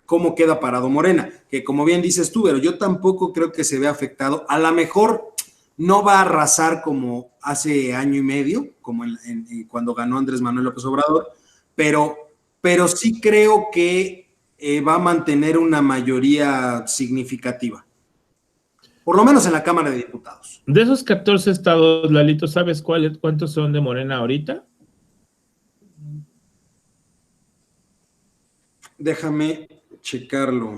A: cómo queda parado Morena, que como bien dices tú, pero yo tampoco creo que se vea afectado. A lo mejor no va a arrasar como hace año y medio, como cuando ganó Andrés Manuel López Obrador, pero sí creo que va a mantener una mayoría significativa. Por lo menos en la Cámara de Diputados.
D: De esos 14 estados, Lalito, ¿sabes cuántos son de Morena ahorita?
A: Déjame checarlo.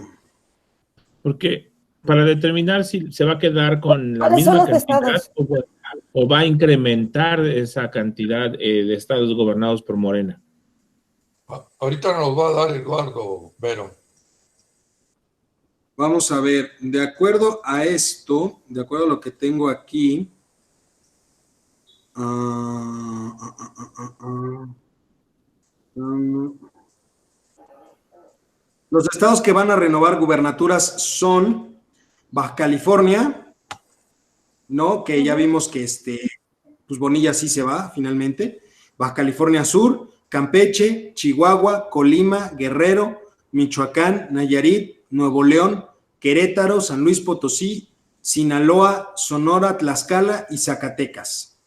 D: Porque para determinar si se va a quedar con la misma cantidad o va a incrementar esa cantidad de estados gobernados por Morena.
B: Ahorita nos va a dar Eduardo Vero.
A: Vamos a ver, de acuerdo a esto, de acuerdo a lo que tengo aquí, los estados que van a renovar gubernaturas son Baja California, ¿no? Que ya vimos que pues Bonilla sí se va finalmente, Baja California Sur, Campeche, Chihuahua, Colima, Guerrero, Michoacán, Nayarit, Nuevo León, Querétaro, San Luis Potosí, Sinaloa, Sonora, Tlaxcala y Zacatecas.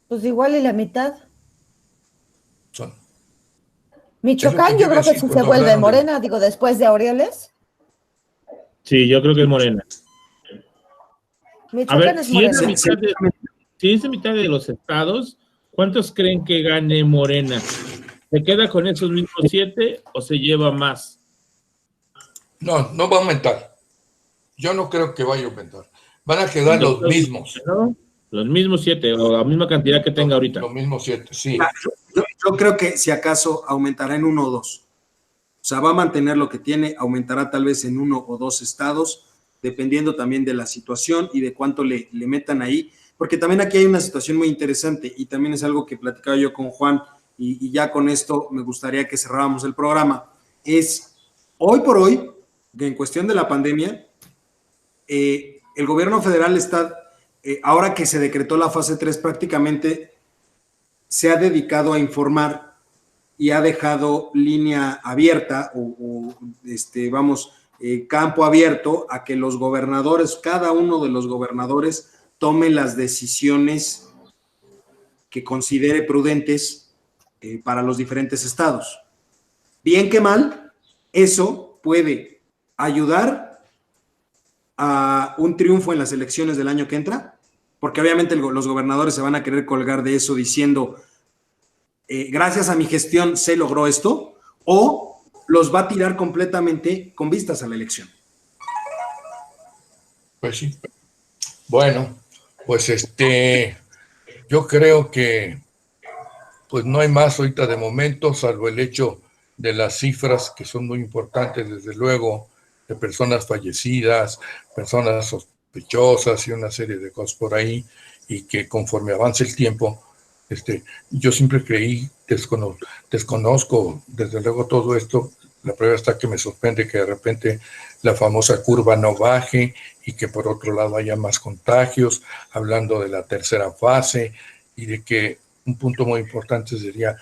C: Pues igual y la mitad.
B: Son.
C: Michoacán, yo creo que sí se vuelve Morena, digo, después de Aureoles.
D: Sí, yo creo que es Morena.
C: Michoacán
D: a ver,
C: es
D: si
C: Morena.
D: es la mitad de los estados, ¿cuántos creen que gane Morena? ¿Se queda con esos mismos 7 o se lleva más?
B: No, no va a aumentar. Yo no creo que vaya a aumentar. Van a quedar los mismos.
D: ¿No? Los mismos 7, o la misma cantidad que tenga ahorita.
B: Los mismos 7, sí.
A: Yo creo que si acaso aumentará en 1 o 2. O sea, va a mantener lo que tiene, aumentará tal vez en 1 o 2 estados, dependiendo también de la situación y de cuánto le metan ahí. Porque también aquí hay una situación muy interesante y también es algo que platicaba yo con Juan y ya con esto me gustaría que cerráramos el programa. Es hoy por hoy, en cuestión de la pandemia, el gobierno federal está, ahora que se decretó la fase 3, prácticamente se ha dedicado a informar y ha dejado línea abierta campo abierto a que los gobernadores, cada uno de los gobernadores, tome las decisiones que considere prudentes para los diferentes estados. Bien que mal, eso puede ayudar a un triunfo en las elecciones del año que entra, porque obviamente los gobernadores se van a querer colgar de eso diciendo, gracias a mi gestión se logró esto, o los va a tirar completamente con vistas a la elección.
B: Pues sí. Bueno, pues yo creo que pues no hay más ahorita de momento, salvo el hecho de las cifras que son muy importantes, desde luego, de personas fallecidas, personas sospechosas y una serie de cosas por ahí, y que conforme avance el tiempo, yo siempre creí, desconozco desde luego todo esto. La prueba está que me sorprende que de repente la famosa curva no baje y que por otro lado haya más contagios, hablando de la tercera fase, y de que un punto muy importante sería,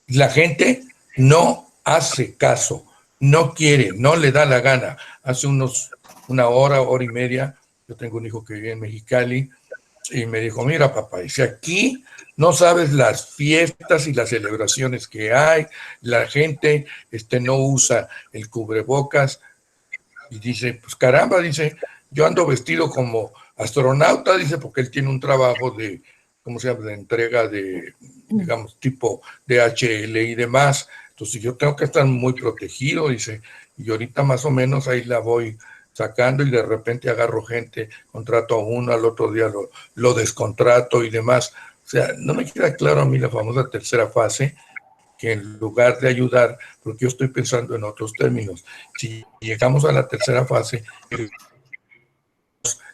B: la gente no hace caso, no quiere, no le da la gana. Hace una hora y media, yo tengo un hijo que vive en Mexicali, y me dijo, mira papá, dice, aquí no sabes las fiestas y las celebraciones que hay, la gente no usa el cubrebocas, y dice, pues caramba, dice, yo ando vestido como astronauta, dice, porque él tiene un trabajo de, ¿cómo se llama?, de entrega de, digamos, tipo DHL y demás, entonces yo tengo que estar muy protegido, dice, y ahorita más o menos ahí la voy sacando, y de repente agarro gente, contrato a uno, al otro día lo descontrato y demás. O sea, no me queda claro a mí la famosa tercera fase, que en lugar de ayudar, porque yo estoy pensando en otros términos, si llegamos a la tercera fase,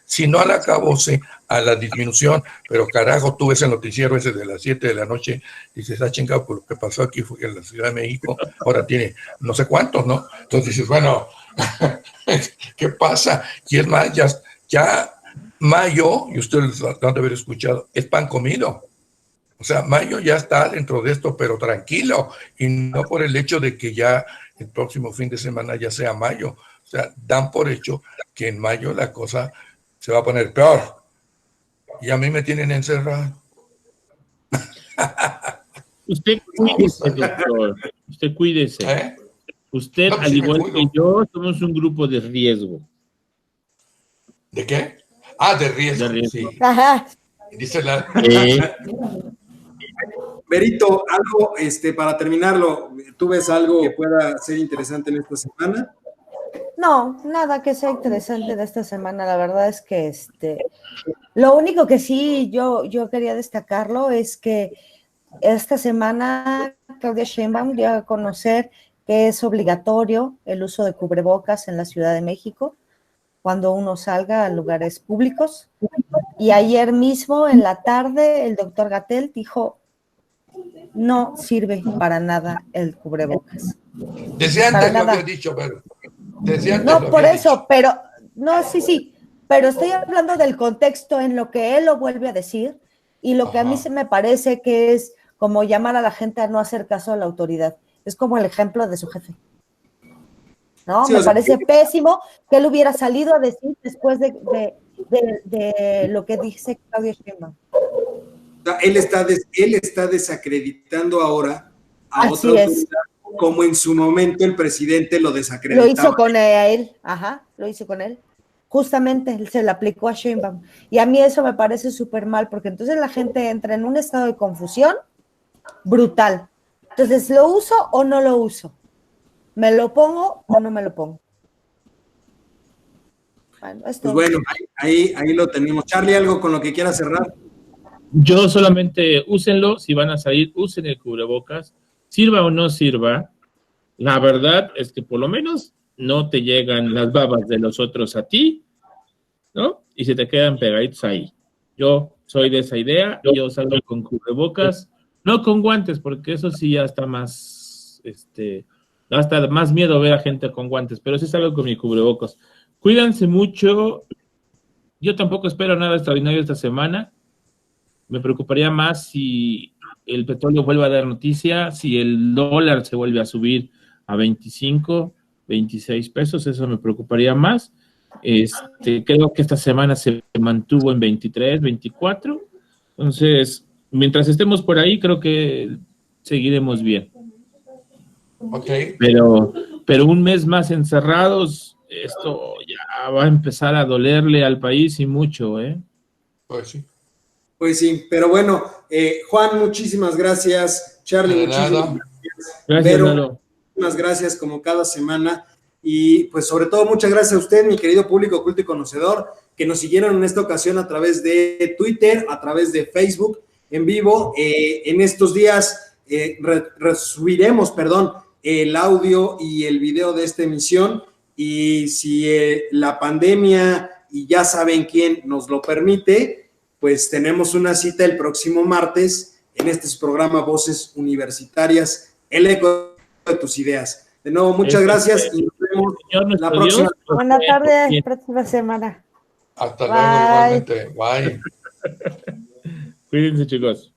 B: si no al acabose, a la disminución, pero carajo, tú ves el noticiero ese de las 7 de la noche, dices, chingado, por lo que pasó aquí fue en la Ciudad de México, ahora tiene no sé cuántos, ¿no? Entonces dices, bueno, ¿qué pasa? Y es más, ya mayo, y ustedes lo han de haber escuchado, es pan comido. O sea, mayo ya está dentro de esto, pero tranquilo, y no por el hecho de que ya el próximo fin de semana ya sea mayo. O sea, dan por hecho que en mayo la cosa se va a poner peor. Y a mí me tienen encerrado.
D: Usted cuídese, doctor. Usted cuídese. Usted, no, al igual que yo, somos un grupo de riesgo.
B: ¿De qué? Ah, de riesgo. De riesgo. Sí.
C: Ajá.
B: Dice la...
A: Berito, algo para terminarlo, ¿tú ves algo que pueda ser interesante en esta semana?
C: No, nada que sea interesante de esta semana. La verdad es que lo único que sí yo quería destacarlo es que esta semana Claudia Sheinbaum dio a conocer que es obligatorio el uso de cubrebocas en la Ciudad de México cuando uno salga a lugares públicos. Y ayer mismo en la tarde el doctor Gatell dijo, no sirve para nada el cubrebocas.
B: Desde antes lo había dicho, pero...
C: No, por eso, dicho. Pero... No, sí, pero estoy hablando del contexto en lo que él lo vuelve a decir y lo que a mí se me parece que es como llamar a la gente a no hacer caso a la autoridad. Es como el ejemplo de su jefe. ¿no?
A: Sí,
C: Me
A: o sea,
C: parece pésimo que él hubiera salido a decir después de lo que dice Claudia Sheinbaum.
A: Él está desacreditando ahora a otra autoridad, como en su momento el presidente lo desacreditaba.
C: Lo hizo con él, lo hizo con él. Justamente él se le aplicó a Sheinbaum. Y a mí eso me parece súper mal, porque entonces la gente entra en un estado de confusión brutal. Entonces, ¿lo uso o no lo uso? ¿Me lo pongo o no me lo pongo?
A: Bueno, pues bueno, ahí lo tenemos. Charlie, ¿algo con lo que quiera cerrar?
D: Yo solamente úsenlo, si van a salir, usen el cubrebocas, sirva o no sirva. La verdad es que por lo menos no te llegan las babas de los otros a ti, ¿no? Y se te quedan pegaditos ahí. Yo soy de esa idea, yo salgo con cubrebocas, no con guantes, porque eso sí ya está más, hasta más miedo ver a gente con guantes, pero sí salgo con mi cubrebocas. Cuídense mucho. Yo tampoco espero nada extraordinario esta semana. Me preocuparía más si el petróleo vuelve a dar noticia, si el dólar se vuelve a subir a 25, 26 pesos, eso me preocuparía más. Creo que esta semana se mantuvo en 23, 24. Entonces, mientras estemos por ahí, creo que seguiremos bien.
B: Okay.
D: Pero un mes más encerrados, esto ya va a empezar a dolerle al país y mucho, ¿eh?
B: Pues sí.
A: Pues sí, pero bueno, Juan, muchísimas gracias. Charlie, muchísimas gracias.
D: Gracias, Nalo.
A: Muchísimas gracias como cada semana. Y pues sobre todo muchas gracias a usted, mi querido público culto y conocedor, que nos siguieron en esta ocasión a través de Twitter, a través de Facebook en vivo. En estos días resubiremos, el audio y el video de esta emisión. Y si la pandemia y ya saben quién nos lo permite, pues tenemos una cita el próximo martes en este programa Voces Universitarias, el eco de tus ideas. De nuevo, muchas gracias y nos vemos la próxima.
C: Buenas tardes, próxima semana.
B: Hasta luego, igualmente. Bye.
D: Cuídense, chicos.